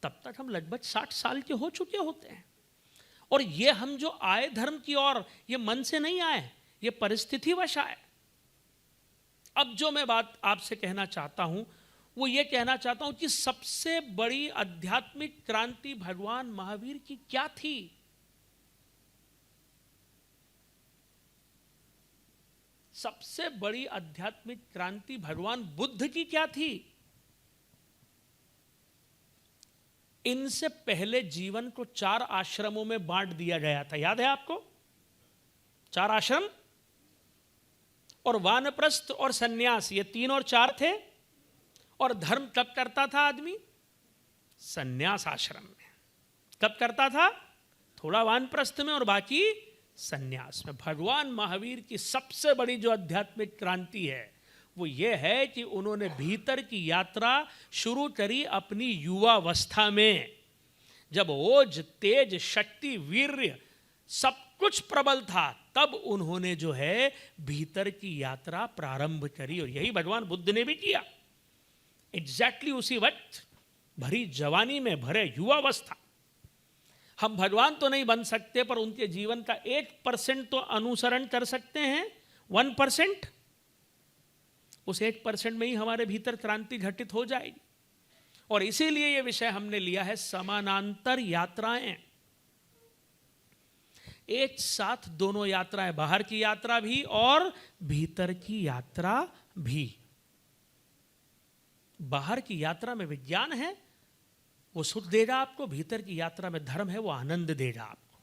तब तक हम लगभग 60 साल के हो चुके होते हैं। और ये हम जो आए धर्म की ओर, ये मन से नहीं आए, ये परिस्थितिवश आए। अब जो मैं बात आपसे कहना चाहता हूं वो ये कहना चाहता हूं कि सबसे बड़ी आध्यात्मिक क्रांति भगवान महावीर की क्या थी? सबसे बड़ी आध्यात्मिक क्रांति भगवान बुद्ध की क्या थी? इनसे पहले जीवन को 4 आश्रमों में बांट दिया गया था, याद है आपको? 4 आश्रम, और वानप्रस्थ और सन्यास, ये 3 और 4 थे। और धर्म कब करता था आदमी? सन्यास आश्रम में। कब करता था? थोड़ा वानप्रस्थ में और बाकी संन्यास में। भगवान महावीर की सबसे बड़ी जो आध्यात्मिक क्रांति है वो ये है कि उन्होंने भीतर की यात्रा शुरू करी अपनी युवावस्था में, जब ओज, तेज, शक्ति, वीर्य सब कुछ प्रबल था, तब उन्होंने जो है भीतर की यात्रा प्रारंभ करी। और यही भगवान बुद्ध ने भी किया, एग्जैक्टली उसी वक्त, भरी जवानी में, भरे युवावस्था। हम भगवान तो नहीं बन सकते, पर उनके जीवन का 1% तो अनुसरण कर सकते हैं, 1%। उस 1% में ही हमारे भीतर क्रांति घटित हो जाएगी। और इसीलिए यह विषय हमने लिया है समानांतर यात्राएं। एक साथ दोनों यात्राएं, बाहर की यात्रा भी और भीतर की यात्रा भी। बाहर की यात्रा में विज्ञान है, वो सुख देगा आपको। भीतर की यात्रा में धर्म है, वो आनंद देगा आपको।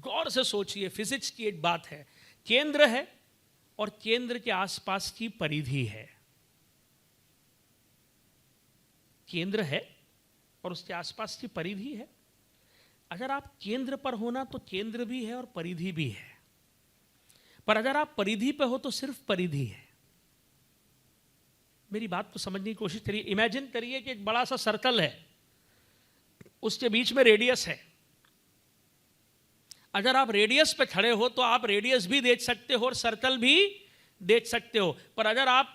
गौर से सोचिए, फिजिक्स की एक बात है, केंद्र है और केंद्र के आसपास की परिधि है। केंद्र है और उसके आसपास की परिधि है। अगर आप केंद्र पर होना तो केंद्र भी है और परिधि भी है, पर अगर आप परिधि पर हो तो सिर्फ परिधि है। मेरी बात को समझने की कोशिश करिए। इमेजिन करिए कि एक बड़ा सा सर्कल है, उसके बीच में रेडियस है। अगर आप रेडियस पे खड़े हो तो आप रेडियस भी देख सकते हो और सर्कल भी देख सकते हो, पर अगर आप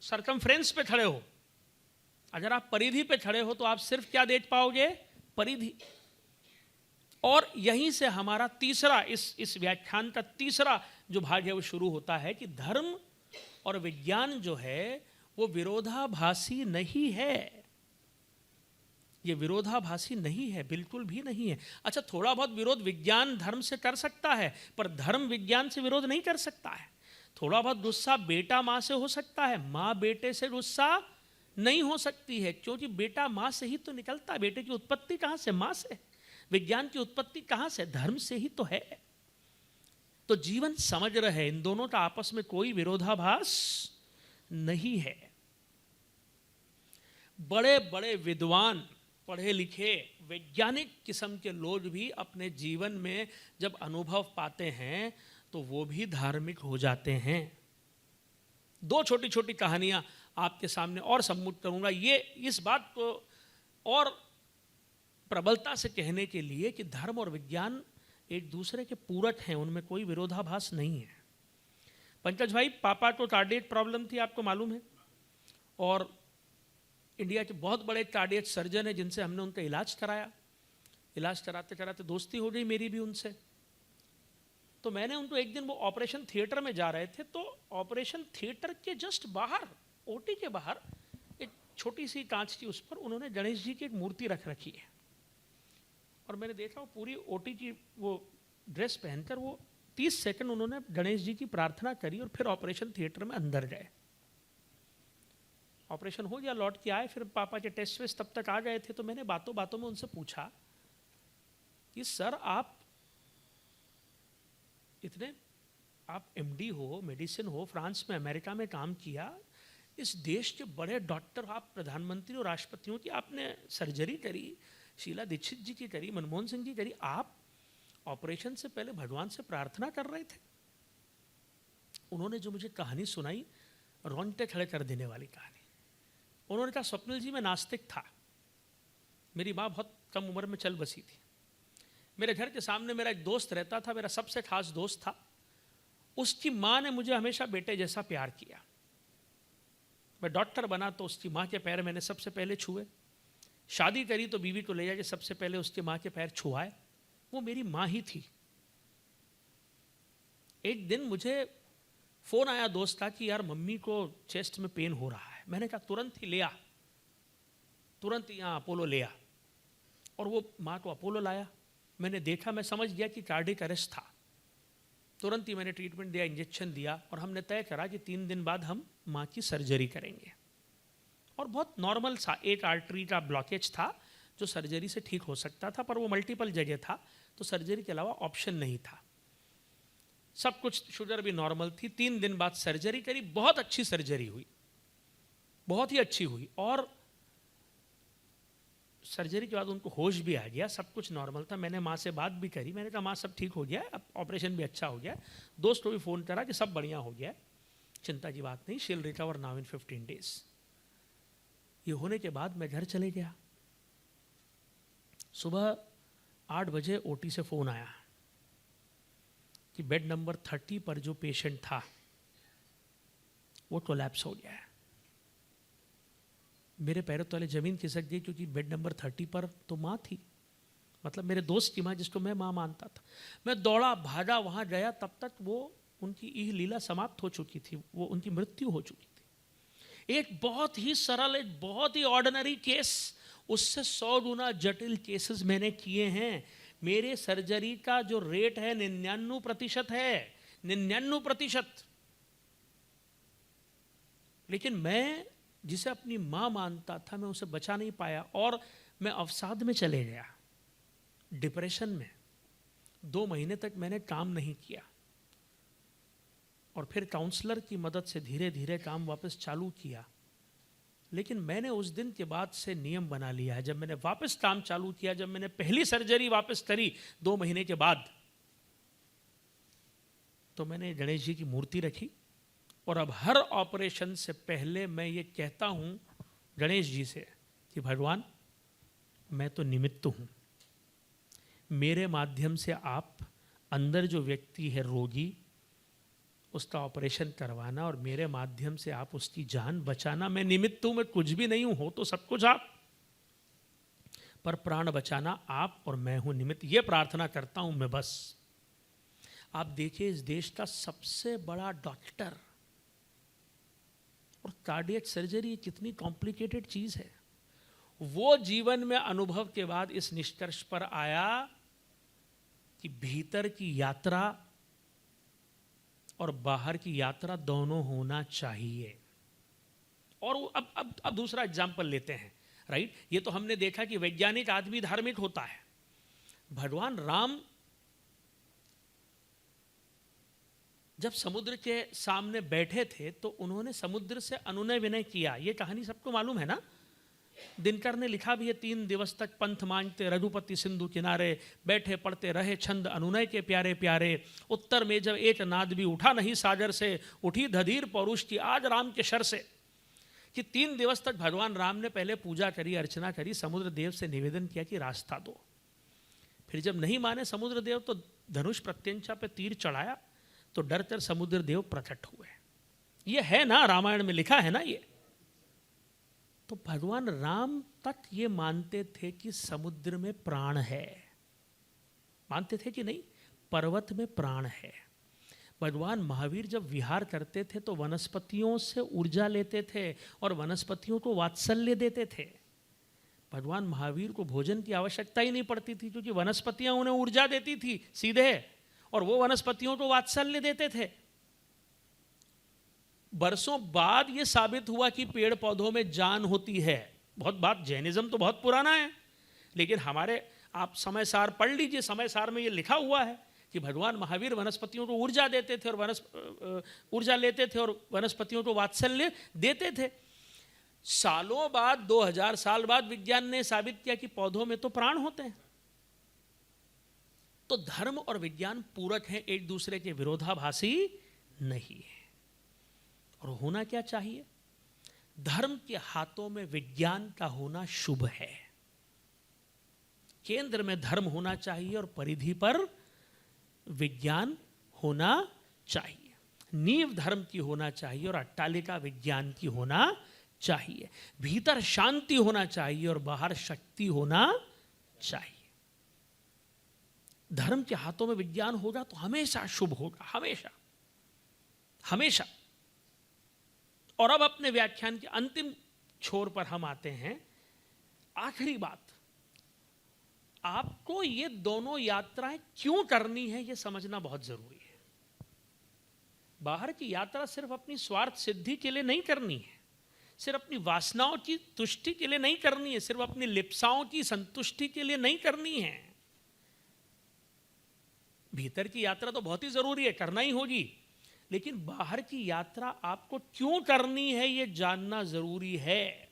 सरकमफ्रेंस पे खड़े हो, अगर आप परिधि पे खड़े हो तो आप सिर्फ क्या देख पाओगे? परिधि। और यहीं से हमारा तीसरा, इस व्याख्यान का तीसरा जो भाग है वो शुरू होता है कि धर्म और विज्ञान जो है वो विरोधाभासी नहीं है। ये विरोधाभासी नहीं है, बिल्कुल भी नहीं है। अच्छा, थोड़ा बहुत विरोध विज्ञान धर्म से कर सकता है, पर धर्म विज्ञान से विरोध नहीं कर सकता है। थोड़ा बहुत गुस्सा बेटा माँ से हो सकता है, माँ बेटे से गुस्सा नहीं हो सकती है, क्योंकि बेटा माँ से ही तो निकलता है। बेटे की उत्पत्ति कहाँ से? माँ से। विज्ञान की उत्पत्ति कहाँ से? धर्म से ही तो है। तो जीवन समझ रहे, इन दोनों का आपस में कोई विरोधाभास नहीं है। बड़े बड़े विद्वान, पढ़े लिखे, वैज्ञानिक किस्म के लोग भी अपने जीवन में जब अनुभव पाते हैं तो वो भी धार्मिक हो जाते हैं। दो छोटी छोटी कहानियां आपके सामने और सम्मुख करूंगा, ये इस बात को और प्रबलता से कहने के लिए कि धर्म और विज्ञान एक दूसरे के पूरक हैं, उनमें कोई विरोधाभास नहीं है। पंकज भाई, पापा को कार्डियक प्रॉब्लम थी, आपको मालूम है, और इंडिया के बहुत बड़े कार्डियक सर्जन हैं जिनसे हमने उनका इलाज कराया। इलाज कराते कराते दोस्ती हो गई मेरी भी उनसे। तो मैंने उनको एक दिन, वो ऑपरेशन थिएटर में जा रहे थे, तो ऑपरेशन थिएटर के जस्ट बाहर, ओटी के बाहर, एक छोटी सी कांच की, उस पर उन्होंने गणेश जी की एक मूर्ति रख रखी है। और मैंने देखा वो पूरी ओटी की वो ड्रेस पहनकर वो 30 सेकंड उन्होंने गणेश जी की प्रार्थना करी और फिर ऑपरेशन थिएटर में अंदर गए। ऑपरेशन हो गया, लौट के आए, फिर पापा के टेस्ट वेस्ट तब तक आ गए थे। तो मैंने बातों बातों में उनसे पूछा कि सर, आप एमडी हो, मेडिसिन हो, फ्रांस में, अमेरिका में काम किया, इस देश के बड़े डॉक्टर, आप प्रधानमंत्री और राष्ट्रपतियों की आपने सर्जरी करी, शीला दीक्षित जी की करी, मनमोहन सिंह की करी, आप ऑपरेशन से पहले भगवान से प्रार्थना कर रहे थे? उन्होंने जो मुझे कहानी सुनाई, रोंगटे खड़े कर देने वाली कहानी। उन्होंने कहा, स्वप्निल जी, मैं नास्तिक था, मेरी माँ बहुत कम उम्र में चल बसी थी, मेरे घर के सामने मेरा एक दोस्त रहता था, मेरा सबसे खास दोस्त था, उसकी माँ ने मुझे हमेशा बेटे जैसा प्यार किया। मैं डॉक्टर बना तो उसकी माँ के पैर मैंने सबसे पहले छुए, शादी करी तो बीवी को ले जाके सबसे पहले उसकी माँ के पैर छुआए, वो मेरी माँ ही थी। एक दिन मुझे फ़ोन आया दोस्त का कि यार मम्मी को चेस्ट में पेन हो रहा है। मैंने कहा तुरंत ही ले आ, तुरंत यहाँ अपोलो ले आ। और वो माँ को अपोलो लाया। मैंने देखा, मैं समझ गया कि कार्डियक अरेस्ट था। तुरंत ही मैंने ट्रीटमेंट दिया, इंजेक्शन दिया, और हमने तय करा कि 3 दिन बाद हम माँ की सर्जरी करेंगे। और बहुत नॉर्मल सा एक आर्टरी का ब्लॉकेज था जो सर्जरी से ठीक हो सकता था, पर वो मल्टीपल जगह था, तो सर्जरी के अलावा ऑप्शन नहीं था। सब कुछ, शुगर भी नॉर्मल थी। 3 दिन बाद सर्जरी करी, बहुत अच्छी सर्जरी हुई, बहुत ही अच्छी हुई। और सर्जरी के बाद उनको होश भी आ गया, सब कुछ नॉर्मल था। मैंने माँ से बात भी करी, मैंने कहा माँ सब ठीक हो गया, अब ऑपरेशन भी अच्छा हो गया। दोस्त को भी फ़ोन करा कि सब बढ़िया हो गया, चिंता की बात नहीं, she will recover now in 15 days। ये होने के बाद मैं घर चले गया। सुबह 8 बजे ओटी से फ़ोन आया कि बेड नंबर 30 पर जो पेशेंट था वो कोलैप्स हो गया है। मेरे पैरों तले ज़मीन खिसक गई, क्योंकि बेड नंबर 30 पर तो माँ थी, मतलब मेरे दोस्त की माँ, जिसको मैं माँ मानता था। मैं दौड़ा भागा वहाँ गया, तब तक वो उनकी यह लीला समाप्त हो चुकी थी, वो उनकी मृत्यु हो चुकी थी। एक बहुत ही सरल, एक बहुत ही ऑर्डिनरी केस, उससे 100 गुना जटिल केसेस मैंने किए हैं। मेरे सर्जरी का जो रेट है 99% है, 99%। लेकिन मैं जिसे अपनी माँ मानता था, मैं उसे बचा नहीं पाया और मैं अवसाद में चले गया, डिप्रेशन में। 2 महीने तक मैंने काम नहीं किया और फिर काउंसलर की मदद से धीरे धीरे काम वापस चालू किया। लेकिन मैंने उस दिन के बाद से नियम बना लिया है, जब मैंने वापस काम चालू किया, जब मैंने पहली सर्जरी वापस करी 2 महीने के बाद, तो मैंने गणेश जी की मूर्ति रखी और अब हर ऑपरेशन से पहले मैं ये कहता हूँ गणेश जी से कि भगवान, मैं तो निमित्त हूँ, मेरे माध्यम से आप अंदर जो व्यक्ति है रोगी, उसका ऑपरेशन करवाना और मेरे माध्यम से आप उसकी जान बचाना। मैं निमित्त हूँ, मैं कुछ भी नहीं हूँ, हो तो सब कुछ आप, पर प्राण बचाना आप और मैं हूँ निमित्त। ये प्रार्थना करता हूँ मैं बस। आप देखिए, इस देश का सबसे बड़ा डॉक्टर, और कार्डियक सर्जरी कितनी कॉम्प्लिकेटेड चीज़ है, वो जीवन में अनुभव के बाद इस निष्कर्ष पर आया कि भीतर की यात्रा और बाहर की यात्रा दोनों होना चाहिए। और अब दूसरा एग्जाम्पल लेते हैं, राइट। ये तो हमने देखा कि वैज्ञानिक आदमी धार्मिक होता है। भगवान राम जब समुद्र के सामने बैठे थे तो उन्होंने समुद्र से अनुनय विनय किया। ये कहानी सबको मालूम है ना, दिनकर ने लिखा भी है। 3 दिवस तक पंथ मांगते रघुपति सिंधु किनारे, बैठे पढ़ते रहे छंद अनुनय के प्यारे प्यारे। उत्तर में जब एक नाद भी उठा नहीं सागर से, उठी धधीर पौरुष की आज राम के शर से। कि 3 दिवस तक भगवान राम ने पहले पूजा करी, अर्चना करी, समुद्र देव से निवेदन किया कि रास्ता दो। फिर जब नहीं माने समुद्र देव तो धनुष प्रत्यंचा पे तीर चढ़ाया, तो डरकर समुद्र देव प्रकट हुए। ये है ना, रामायण में लिखा है ना ये। तो भगवान राम तक ये मानते थे कि समुद्र में प्राण है। मानते थे कि नहीं? पर्वत में प्राण है। भगवान महावीर जब विहार करते थे तो वनस्पतियों से ऊर्जा लेते थे और वनस्पतियों को वात्सल्य देते थे। भगवान महावीर को भोजन की आवश्यकता ही नहीं पड़ती थी, क्योंकि वनस्पतियां उन्हें ऊर्जा देती थी सीधे, और वो वनस्पतियों को वात्सल्य देते थे। बरसों बाद ये साबित हुआ कि पेड़ पौधों में जान होती है। बहुत बात, जैनिज्म तो बहुत पुराना है, लेकिन हमारे, आप समय सार पढ़ लीजिए, समय सार में ये लिखा हुआ है कि भगवान महावीर वनस्पतियों को ऊर्जा देते थे और ऊर्जा लेते थे और वनस्पतियों को वात्सल्य देते थे। सालों बाद, 2000 साल बाद विज्ञान ने साबित किया कि पौधों में तो प्राण होते हैं। तो धर्म और विज्ञान पूरक हैं, एक दूसरे के विरोधाभासी नहीं है। और होना क्या चाहिए? धर्म के हाथों में विज्ञान का होना शुभ है। केंद्र में धर्म होना चाहिए और परिधि पर विज्ञान होना चाहिए। नींव धर्म की होना चाहिए और अट्टालिका विज्ञान की होना चाहिए। भीतर शांति होना चाहिए और बाहर शक्ति होना चाहिए। धर्म के हाथों में विज्ञान होगा तो हमेशा शुभ होगा, हमेशा हमेशा। और अब अपने व्याख्यान के अंतिम छोर पर हम आते हैं। आखिरी बात, आपको ये दोनों यात्राएं क्यों करनी है, ये समझना बहुत जरूरी है। बाहर की यात्रा सिर्फ अपनी स्वार्थ सिद्धि के लिए नहीं करनी है, सिर्फ अपनी वासनाओं की तुष्टि के लिए नहीं करनी है, सिर्फ अपनी लिप्साओं की संतुष्टि के लिए नहीं करनी है। भीतर की यात्रा तो बहुत ही जरूरी है, करना ही होगी, लेकिन बाहर की यात्रा आपको क्यों करनी है ये जानना जरूरी है।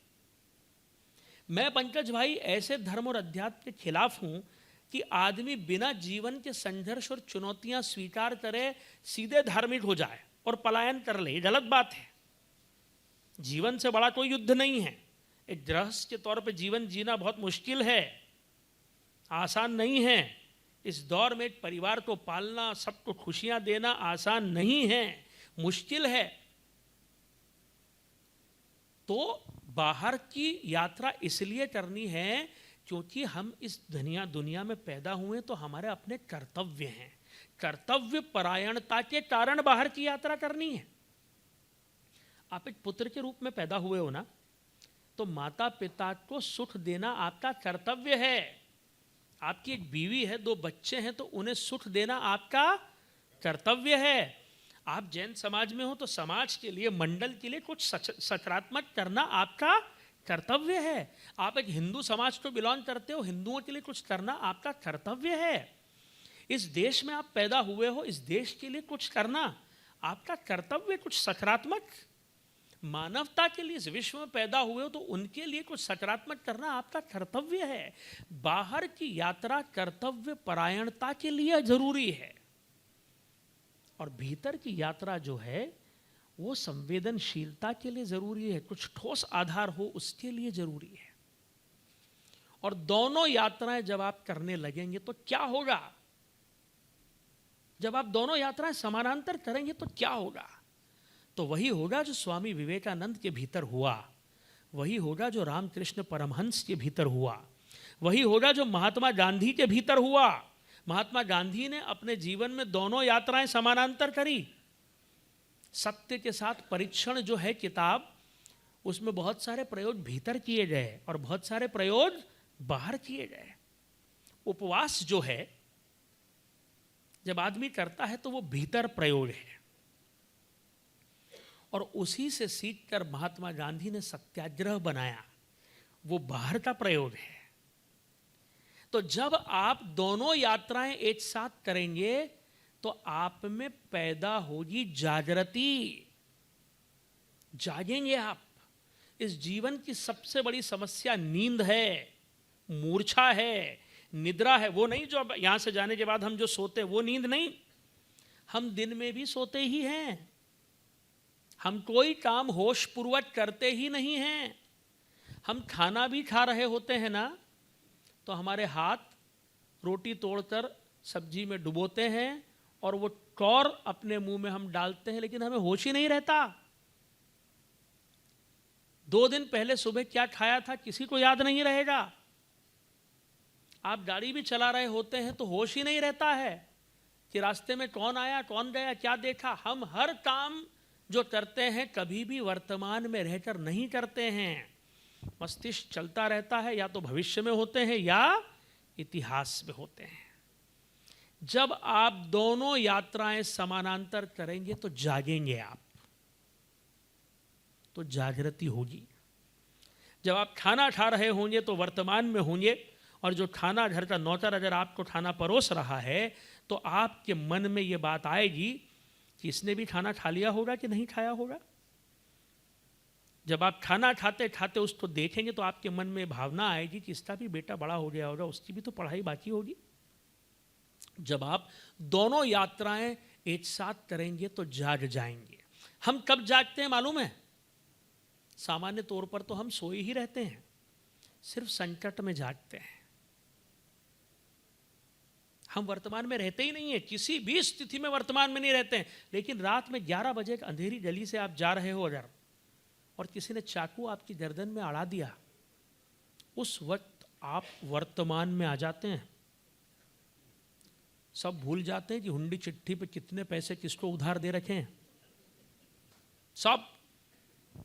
मैं पंकज भाई ऐसे धर्म और अध्यात्म के खिलाफ हूं कि आदमी बिना जीवन के संघर्ष और चुनौतियां स्वीकार करे सीधे धार्मिक हो जाए और पलायन कर ले। ये गलत बात है। जीवन से बड़ा कोई युद्ध नहीं है। एक गृहस्थ के तौर पे जीवन जीना बहुत मुश्किल है, आसान नहीं है। इस दौर में एक परिवार को पालना, सबको खुशियां देना आसान नहीं है, मुश्किल है। तो बाहर की यात्रा इसलिए करनी है क्योंकि हम इस दुनिया में पैदा हुए तो हमारे अपने कर्तव्य हैं। कर्तव्य परायणता के कारण बाहर की यात्रा करनी है। आप एक पुत्र के रूप में पैदा हुए हो ना, तो माता पिता को सुख देना आपका कर्तव्य है। आपकी एक बीवी है, 2 बच्चे हैं, तो उन्हें सुख देना आपका कर्तव्य है। आप जैन समाज में हो तो समाज के लिए, मंडल के लिए कुछ सकारात्मक करना आपका कर्तव्य है। आप एक हिंदू समाज को बिलोंग करते हो, हिंदुओं के लिए कुछ करना आपका कर्तव्य है। इस देश में आप पैदा हुए हो, इस देश के लिए कुछ करना आपका कर्तव्य, कुछ सकारात्मक। मानवता के लिए इस विश्व में पैदा हुए हो तो उनके लिए कुछ सकारात्मक करना आपका कर्तव्य है। बाहर की यात्रा कर्तव्य परायणता के लिए जरूरी है, और भीतर की यात्रा जो है वो संवेदनशीलता के लिए जरूरी है, कुछ ठोस आधार हो उसके लिए जरूरी है। और दोनों यात्राएं जब आप करने लगेंगे तो क्या होगा? जब आप दोनों यात्राएं समानांतर करेंगे तो क्या होगा? तो वही होगा जो स्वामी विवेकानंद के भीतर हुआ, वही होगा जो रामकृष्ण परमहंस के भीतर हुआ, वही होगा जो महात्मा गांधी के भीतर हुआ। महात्मा गांधी ने अपने जीवन में दोनों यात्राएं समानांतर करी। सत्य के साथ परीक्षण जो है किताब, उसमें बहुत सारे प्रयोग भीतर किए गए और बहुत सारे प्रयोग बाहर किए गए। उपवास जो है जब आदमी करता है तो वो भीतर प्रयोग है, और उसी से सीखकर महात्मा गांधी ने सत्याग्रह बनाया, वो बाहर का प्रयोग है। तो जब आप दोनों यात्राएं एक साथ करेंगे तो आप में पैदा होगी जागृति, जागेंगे आप। इस जीवन की सबसे बड़ी समस्या नींद है, मूर्छा है, निद्रा है। वो नहीं जो यहां से जाने के बाद हम जो सोते हैं वो नींद नहीं, हम दिन में भी सोते ही हैं। हम कोई काम होश पूर्वक करते ही नहीं हैं। हम खाना भी खा रहे होते हैं ना, तो हमारे हाथ रोटी तोड़कर सब्जी में डुबोते हैं और वो कौर अपने मुंह में हम डालते हैं, लेकिन हमें होश ही नहीं रहता। 2 दिन पहले सुबह क्या खाया था किसी को याद नहीं रहेगा। आप गाड़ी भी चला रहे होते हैं तो होश ही नहीं रहता है कि रास्ते में कौन आया, कौन गया, क्या देखा। हम हर काम जो करते हैं कभी भी वर्तमान में रहकर नहीं करते हैं। मस्तिष्क चलता रहता है, या तो भविष्य में होते हैं या इतिहास में होते हैं। जब आप दोनों यात्राएं समानांतर करेंगे तो जागेंगे आप, तो जागृति होगी। जब आप खाना खा रहे होंगे तो वर्तमान में होंगे, और जो खाना घर का नौकर अगर आपको खाना परोस रहा है तो आपके मन में ये बात आएगी कि इसने भी खाना खा लिया होगा कि नहीं खाया होगा। जब आप खाना खाते खाते उसको देखेंगे तो आपके मन में भावना आएगी कि इसका भी बेटा बड़ा हो गया होगा, उसकी भी तो पढ़ाई बाकी होगी। जब आप दोनों यात्राएं एक साथ करेंगे तो जाग जाएंगे। हम कब जागते हैं मालूम है? सामान्य तौर पर तो हम सोए ही रहते हैं, सिर्फ संकट में जागते हैं। हम वर्तमान में रहते ही नहीं है, किसी भी स्थिति में वर्तमान में नहीं रहते हैं। लेकिन रात में 11 बजे एक अंधेरी गली से आप जा रहे हो अगर, और किसी ने चाकू आपकी गर्दन में अड़ा दिया, उस वक्त आप वर्तमान में आ जाते हैं। सब भूल जाते हैं कि हुंडी चिट्ठी पे कितने पैसे किसको उधार दे रखे हैं। सब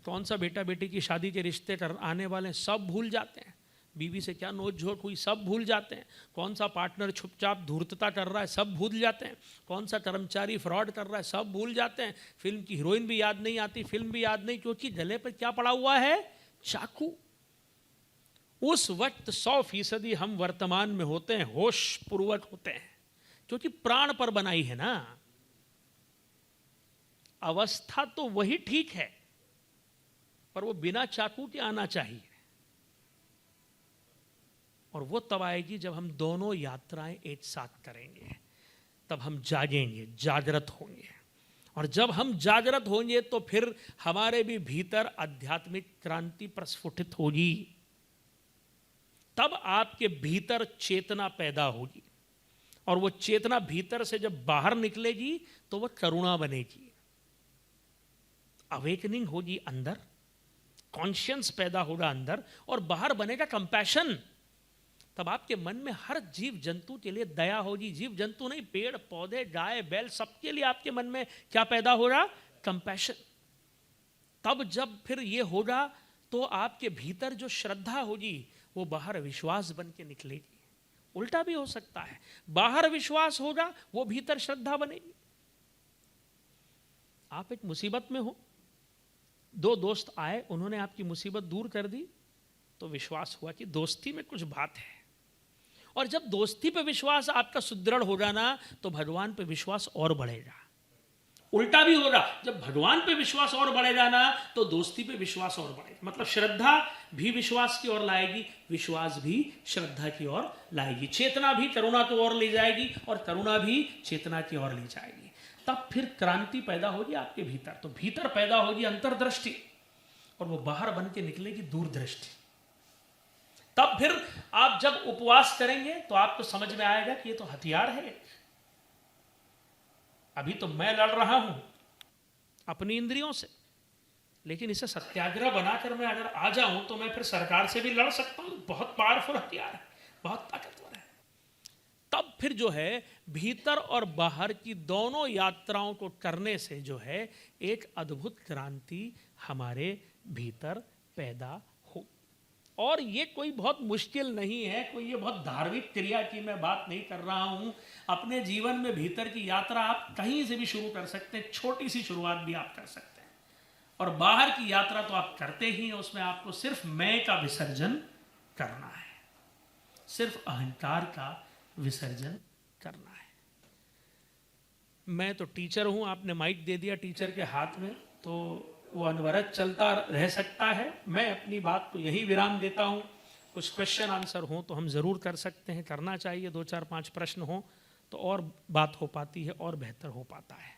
कौन सा बेटा बेटी की शादी के रिश्ते आने वाले हैं, सब भूल जाते हैं। बीवी से क्या नोक झोंक हुई, सब भूल जाते हैं। कौन सा पार्टनर चुपचाप धूर्तता कर रहा है, सब भूल जाते हैं। कौन सा कर्मचारी फ्रॉड कर रहा है, सब भूल जाते हैं। फिल्म की हीरोइन भी याद नहीं आती, फिल्म भी याद नहीं, क्योंकि गले पर क्या पड़ा हुआ है? चाकू। उस वक्त 100% हम वर्तमान में होते हैं, होश पूर्वक होते हैं, क्योंकि प्राण पर बनाई है ना। अवस्था तो वही ठीक है, पर वो बिना चाकू के आना चाहिए। और वो तब आएगी जब हम दोनों यात्राएं एक साथ करेंगे, तब हम जागेंगे, जागृत होंगे। और जब हम जागृत होंगे तो फिर हमारे भी भीतर आध्यात्मिक क्रांति प्रस्फुटित होगी। तब आपके भीतर चेतना पैदा होगी, और वो चेतना भीतर से जब बाहर निकलेगी तो वो करुणा बनेगी, अवेकनिंग होगी अंदर, कॉन्शियंस पैदा होगा अंदर, और बाहर बनेगा कंपैशन। तब आपके मन में हर जीव जंतु के लिए दया होगी। जीव जंतु नहीं, पेड़ पौधे, गाय बैल, सबके लिए आपके मन में क्या पैदा होगा? कंपैशन। तब जब फिर ये होगा तो आपके भीतर जो श्रद्धा होगी वो बाहर विश्वास बन के निकलेगी। उल्टा भी हो सकता है, बाहर विश्वास होगा, वो भीतर श्रद्धा बनेगी। आप एक मुसीबत में हो, दो दोस्त आए, उन्होंने आपकी मुसीबत दूर कर दी, तो विश्वास हुआ कि दोस्ती में कुछ बात है। और जब दोस्ती पे विश्वास आपका सुदृढ़ होगा ना, तो भगवान पे विश्वास और बढ़ेगा। उल्टा भी होगा, जब भगवान पे विश्वास और बढ़ेगा ना, तो दोस्ती पे विश्वास और बढ़ेगा। मतलब श्रद्धा भी विश्वास की ओर लाएगी, विश्वास भी श्रद्धा की ओर लाएगी, चेतना भी करुणा की ओर ले जाएगी, और करुणा भी चेतना की ओर ले जाएगी। तब फिर क्रांति पैदा होगी आपके भीतर। तो भीतर पैदा होगी अंतर्दृष्टि, और वो बाहर बन के निकलेगी दूरदृष्टि। तब फिर आप जब उपवास करेंगे तो आपको समझ में आएगा कि ये तो हथियार है। अभी तो मैं लड़ रहा हूं अपनी इंद्रियों से, लेकिन इसे सत्याग्रह बनाकर मैं अगर आ जाऊं तो मैं फिर सरकार से भी लड़ सकता हूं। बहुत पावरफुल हथियार है, बहुत ताकतवर है। तब फिर जो है भीतर और बाहर की दोनों यात्राओं को करने से जो है एक अद्भुत क्रांति हमारे भीतर पैदा हो। और ये कोई बहुत मुश्किल नहीं है, कोई ये बहुत धार्मिक क्रिया की मैं बात नहीं कर रहा हूं। अपने जीवन में भीतर की यात्रा आप कहीं से भी शुरू कर सकते हैं, छोटी सी शुरुआत भी आप कर सकते हैं। और बाहर की यात्रा तो आप करते ही हैं, उसमें आपको सिर्फ मैं का विसर्जन करना है, सिर्फ अहंकार का विसर्जन करना है। मैं तो टीचर हूं, आपने माइक दे दिया टीचर के हाथ में, तो वो अनवरत चलता रह सकता है। मैं अपनी बात को यही विराम देता हूं। कुछ क्वेश्चन आंसर हो तो हम ज़रूर कर सकते हैं, करना चाहिए। 2 4 5 प्रश्न हो तो और बात हो पाती है और बेहतर हो पाता है।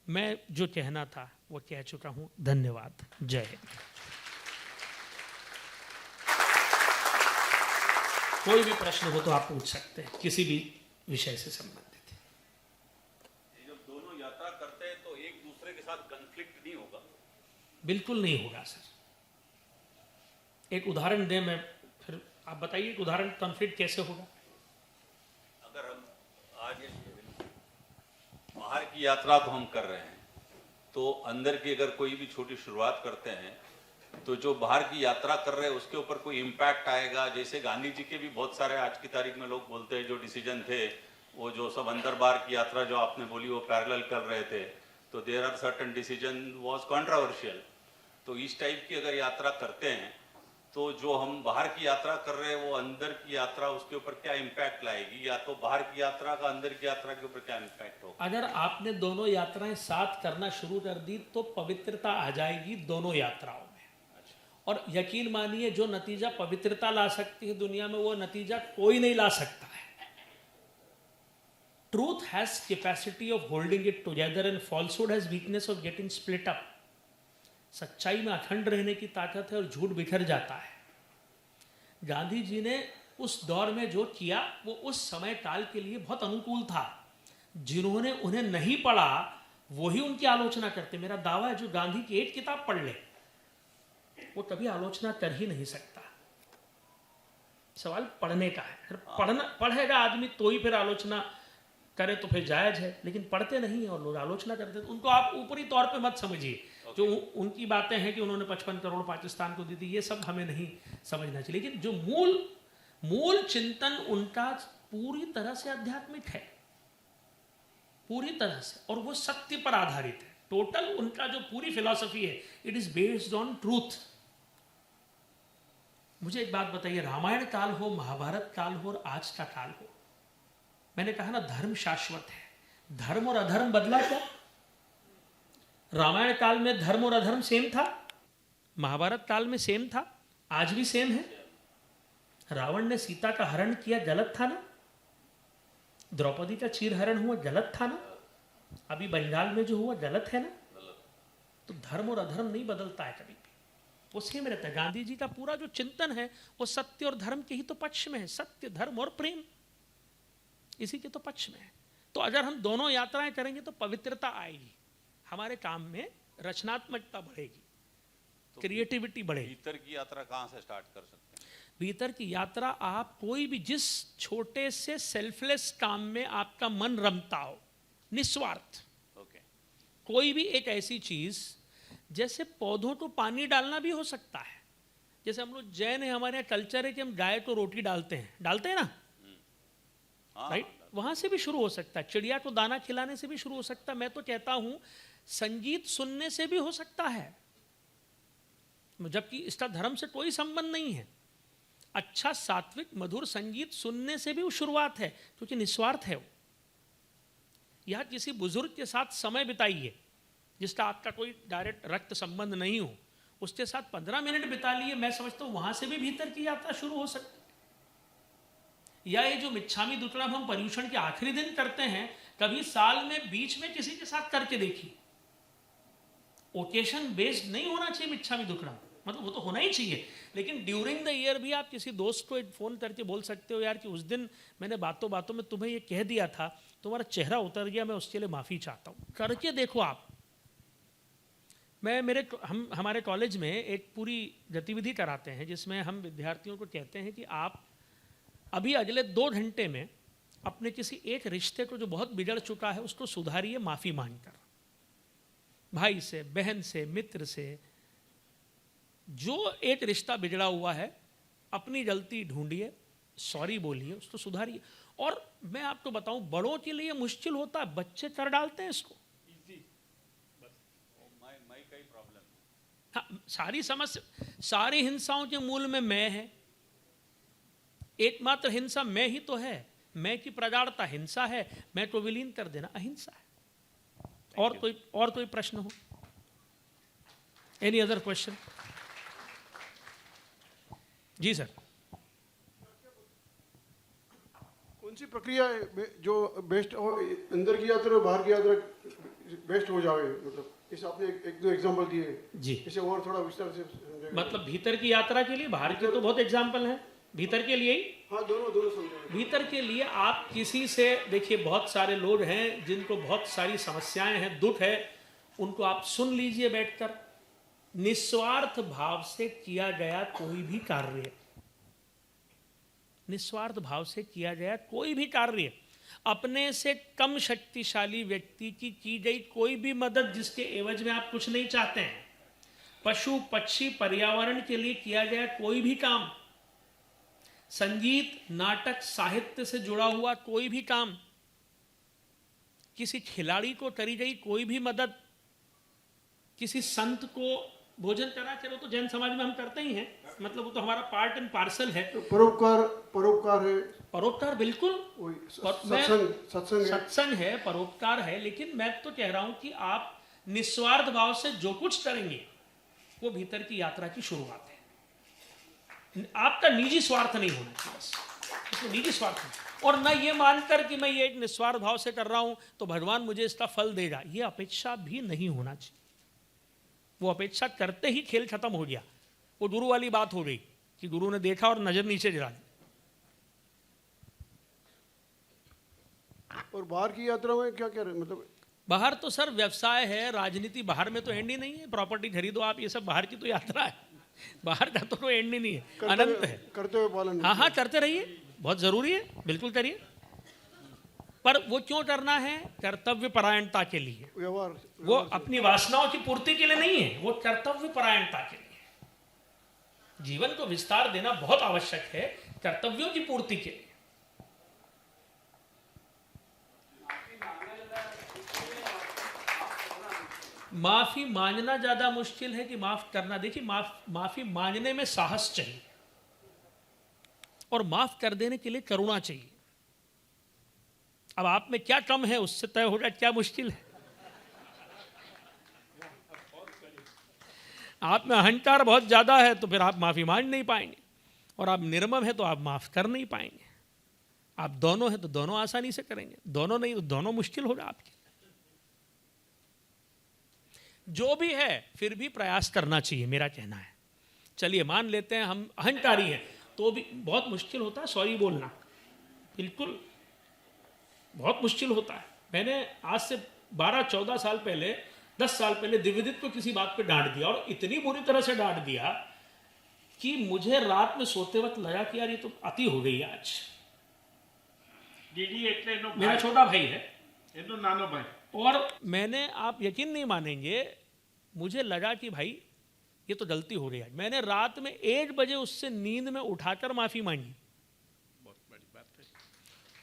मैं जो कहना था वो कह चुका हूं। धन्यवाद। जय हिंद। कोई भी प्रश्न हो तो आप पूछ सकते हैं, किसी भी विषय से संबंधित। जब दोनों यात्रा करते हैं तो एक दूसरे के साथ कन्फ्लिक्ट नहीं होगा? बिल्कुल नहीं होगा सर। एक उदाहरण दें, मैं फिर आप बताइए एक उदाहरण, कॉन्फ्लिक्ट कैसे होगा? अगर हम आज बाहर की यात्रा तो हम कर रहे हैं, तो अंदर की अगर कोई भी छोटी शुरुआत करते हैं तो जो बाहर की यात्रा कर रहे हैं उसके ऊपर कोई इम्पैक्ट आएगा। जैसे गांधी जी के भी बहुत सारे आज की तारीख में लोग बोलते हैं जो डिसीजन थे, वो जो सब अंदर बाहर की यात्रा जो आपने बोली वो पैरेलल कर रहे थे, तो there are certain decision was controversial. तो इस टाइप की अगर यात्रा करते हैं तो जो हम बाहर की यात्रा कर रहे हैं वो अंदर की यात्रा उसके ऊपर क्या इम्पैक्ट लाएगी, या तो बाहर की यात्रा का अंदर की यात्रा के ऊपर क्या इम्पैक्ट होगा? अगर आपने दोनों यात्राएं साथ करना शुरू कर दी तो पवित्रता आ जाएगी दोनों यात्राओं में। और यकीन मानिए जो नतीजा पवित्रता ला सकती है दुनिया में, वो नतीजा कोई नहीं ला सकता है। Truth has capacity of holding it together and falsehood has weakness of getting split up. सच्चाई में अखंड रहने की ताकत है और झूठ बिखर जाता है। गांधी जी ने उस दौर में जो किया वो उस समय काल के लिए बहुत अनुकूल था। जिन्होंने उन्हें नहीं पढ़ा वही उनकी आलोचना करते। मेरा दावा है जो गांधी की एक किताब पढ़ ले वो कभी आलोचना कर ही नहीं सकता। सवाल पढ़ने का है। अगर पढ़ेगा आदमी तो ही फिर आलोचना करे तो फिर जायज है, लेकिन पढ़ते नहीं है और लोग आलोचना करते हैं। उनको आप ऊपरी तौर पे मत समझिए। जो उनकी बातें हैं कि उन्होंने 55 करोड़ पाकिस्तान को दी थी, ये सब हमें नहीं समझना चाहिए। लेकिन जो मूल चिंतन उनका पूरी तरह से आध्यात्मिक है, पूरी तरह से, और वो सत्य पर आधारित है। टोटल उनका जो पूरी फिलॉसफी है it is based on truth. मुझे एक बात बताइए, रामायण काल हो, महाभारत काल हो और आज का काल हो, मैंने कहा ना धर्म शाश्वत है। धर्म और अधर्म बदला क्या? रामायण काल में धर्म और अधर्म सेम था, महाभारत काल में सेम था, आज भी सेम है। रावण ने सीता का हरण किया, गलत था ना? द्रौपदी का चीरहरण हुआ, गलत था ना? अभी बंगाल में जो हुआ, गलत है ना? तो धर्म और अधर्म नहीं बदलता है कभी भी, वो सेम रहता है। गांधी जी का पूरा जो चिंतन है वो सत्य और धर्म के ही तो पक्ष में है। सत्य, धर्म और प्रेम इसी के तो पक्ष में है। तो अगर हम दोनों यात्राएं करेंगे तो पवित्रता आएगी, हमारे काम में रचनात्मकता बढ़ेगी, तो क्रिएटिविटी बढ़ेगी। भीतर की यात्रा कहाँ से स्टार्ट कर सकते हैं? भीतर की यात्रा आप कोई भी, जिस छोटे से सेल्फलेस काम में आपका मन रमता हो, निस्वार्थ, ओके, कोई भी एक ऐसी चीज, जैसे पौधों को पानी डालना भी हो सकता है। जैसे हम लोग जैन है, हमारे यहाँ कल्चर है कि हम गाय को रोटी डालते हैं ना, हाँ, राइट? वहां से भी शुरू हो सकता है, चिड़िया को दाना खिलाने से भी शुरू हो सकता है। मैं तो कहता हूं संगीत सुनने से भी हो सकता है, जबकि इसका धर्म से कोई संबंध नहीं है। अच्छा सात्विक मधुर संगीत सुनने से भी वो शुरुआत है, क्योंकि निस्वार्थ है वो। या किसी बुजुर्ग के साथ समय बिताइए जिसका आपका कोई डायरेक्ट रक्त संबंध नहीं हो, उसके साथ 15 मिनट बिता लिए, मैं समझता हूँ वहां से भी भीतर की यात्रा शुरू हो सकती है। या ये जो मिच्छामी दुक्कड़म हम पर्यूषण के आखिरी दिन करते हैं, कभी साल में बीच में किसी के साथ करके देखिए। ओकेशन बेस्ड नहीं होना चाहिए मिच्छामी दुक्कड़म, मतलब वो तो होना ही चाहिए, लेकिन ड्यूरिंग द ईयर भी आप किसी दोस्त को फ़ोन करके बोल सकते हो, यार कि उस दिन मैंने बातों बातों में तुम्हें ये कह दिया था, तुम्हारा चेहरा उतर गया, मैं उसके लिए माफ़ी चाहता हूँ। करके देखो आप। हम हमारे कॉलेज में एक पूरी गतिविधि कराते हैं जिसमें हम विद्यार्थियों को कहते हैं कि आप अभी अगले 2 घंटे में अपने किसी एक रिश्ते को जो बहुत बिगड़ चुका है उसको सुधारिए, माफ़ी मांगकर। भाई से, बहन से, मित्र से, जो एक रिश्ता बिगड़ा हुआ है, अपनी गलती ढूंढिए, सॉरी बोलिए, उसको सुधारिए। और मैं आपको बताऊं, बड़ों के लिए मुश्किल होता है, बच्चे कर डालते हैं इसको। हाँ, सारी समस्या, सारी हिंसाओं के मूल में मैं है। एकमात्र हिंसा मैं ही तो है, मैं की प्रगाढ़ता हिंसा है, मैं को विलीन कर देना अहिंसा है। और कोई प्रश्न हो? Any other question? जी सर। कौन सी प्रक्रिया है जो बेस्ट हो, अंदर की यात्रा और बाहर की यात्रा बेस्ट हो जाए? मतलब इस आपने एक दो एग्जांपल दिए जी, इसे और थोड़ा विस्तार से समझाइए। मतलब भीतर की यात्रा के लिए, बाहर के तो बहुत एग्जाम्पल हैं, भीतर के लिए ही। हाँ, दोनों समझाइए। भीतर के लिए आप किसी से, देखिए बहुत सारे लोग हैं जिनको बहुत सारी समस्याएं हैं, दुख है, उनको आप सुन लीजिए बैठकर। निस्वार्थ भाव से किया गया कोई भी कार्य, निस्वार्थ भाव से किया गया कोई भी कार्य, अपने से कम शक्तिशाली व्यक्ति की गई कोई भी मदद जिसके एवज में आप कुछ नहीं चाहते हैं, पशु पक्षी पर्यावरण के लिए किया गया कोई भी काम, संगीत नाटक साहित्य से जुड़ा हुआ कोई भी काम, किसी खिलाड़ी को करी गई कोई भी मदद, किसी संत को भोजन करा, चलो तो जैन समाज में हम करते ही हैं, मतलब वो तो हमारा पार्ट एंड पार्सल है। तो परोपकार है। परोपकार बिल्कुल, सत्संग है, परोपकार है, लेकिन मैं तो कह रहा हूं कि आप निस्वार्थ भाव से जो कुछ करेंगे वो भीतर की यात्रा की शुरुआत है। आपका निजी स्वार्थ नहीं होना चाहिए, बस इसमें निजी स्वार्थ नहीं, और न ये मानकर कि मैं ये एक निस्वार्थ भाव से कर रहा हूं तो भगवान मुझे इसका फल देगा, ये अपेक्षा भी नहीं होना चाहिए। वो अपेक्षा करते ही खेल खत्म हो गया, वो गुरु वाली बात हो गई कि गुरु ने देखा और नजर नीचे गिरा दी। और बाहर की यात्रा में क्या क्या मतलब? बाहर तो सर व्यवसाय है, राजनीति, बाहर में तो एंड ही नहीं है, प्रॉपर्टी खरीदो आप, ये सब बाहर की तो यात्रा है, बाहर का तो कोई एंड ही नहीं है, अनंत है। करते हुए पालन। हाँ, करते रहिए, बहुत जरूरी है, बिल्कुल करिए, पर वो क्यों करना है? कर्तव्य परायणता के लिए, व्यवहार वो अपनी वासनाओं की पूर्ति के लिए नहीं है, वो कर्तव्य परायणता के लिए। जीवन को विस्तार देना बहुत आवश्यक है कर्तव्यों की पूर्ति के लिए। माफी मांगना ज्यादा मुश्किल है कि माफ करना। देखिए माफी मांगने में साहस चाहिए और माफ कर देने के लिए करुणा चाहिए। अब आप में क्या कम है उससे तय होगा क्या मुश्किल है। आप में अहंकार बहुत ज्यादा है तो फिर आप माफी मांग नहीं पाएंगे। और आप निर्मम है तो आप माफ़ कर नहीं पाएंगे। आप दोनों हैं तो दोनों आसानी से करेंगे, दोनों नहीं तो दोनों मुश्किल होगा आपके। जो भी है फिर भी प्रयास करना चाहिए, मेरा कहना है। चलिए मान लेते हैं हम अहंकारी हैं, तो भी बहुत मुश्किल होता है सॉरी बोलना, बिल्कुल बहुत मुश्किल होता है। मैंने आज से 12-14 साल पहले, 10 साल पहले दिव्यदीप को किसी बात पे डांट दिया, और इतनी बुरी तरह से डांट दिया कि मुझे रात में सोते वक्त लगा कि यार ये तो अति हो गई आज। डीडी એટલે એનો मेरा छोटा भाई है, એનો નાનો ભાઈ और मैंने, आप यकीन नहीं मानेंगे, मुझे लगा कि भाई ये तो गलती हो गई आज। मैंने रात में 1 बजे उससे नींद में उठाकर माफ़ी मांगी। बहुत बड़ी बात है।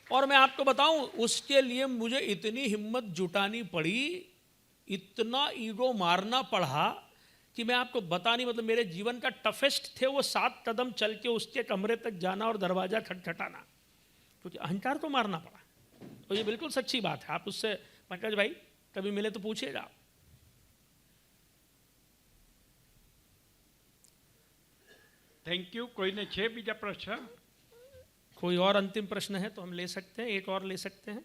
और मैं आपको बताऊं, उसके लिए मुझे इतनी हिम्मत जुटानी पड़ी, इतना ईगो मारना पड़ा कि मैं आपको बता नहीं, मतलब मेरे जीवन का टफेस्ट थे वो 7 कदम चल के उसके कमरे तक जाना और दरवाज़ा खटखटाना, क्योंकि अहंकार तो मारना पड़ा। तो ये बिल्कुल सच्ची बात है। आप उससे पंकज भाई कभी मिले तो पूछिएगा। Thank you. કોઈને છે બીજા પ્રશ્ન? कोई और अंतिम प्रश्न है तो हम ले सकते हैं, एक और ले सकते हैं।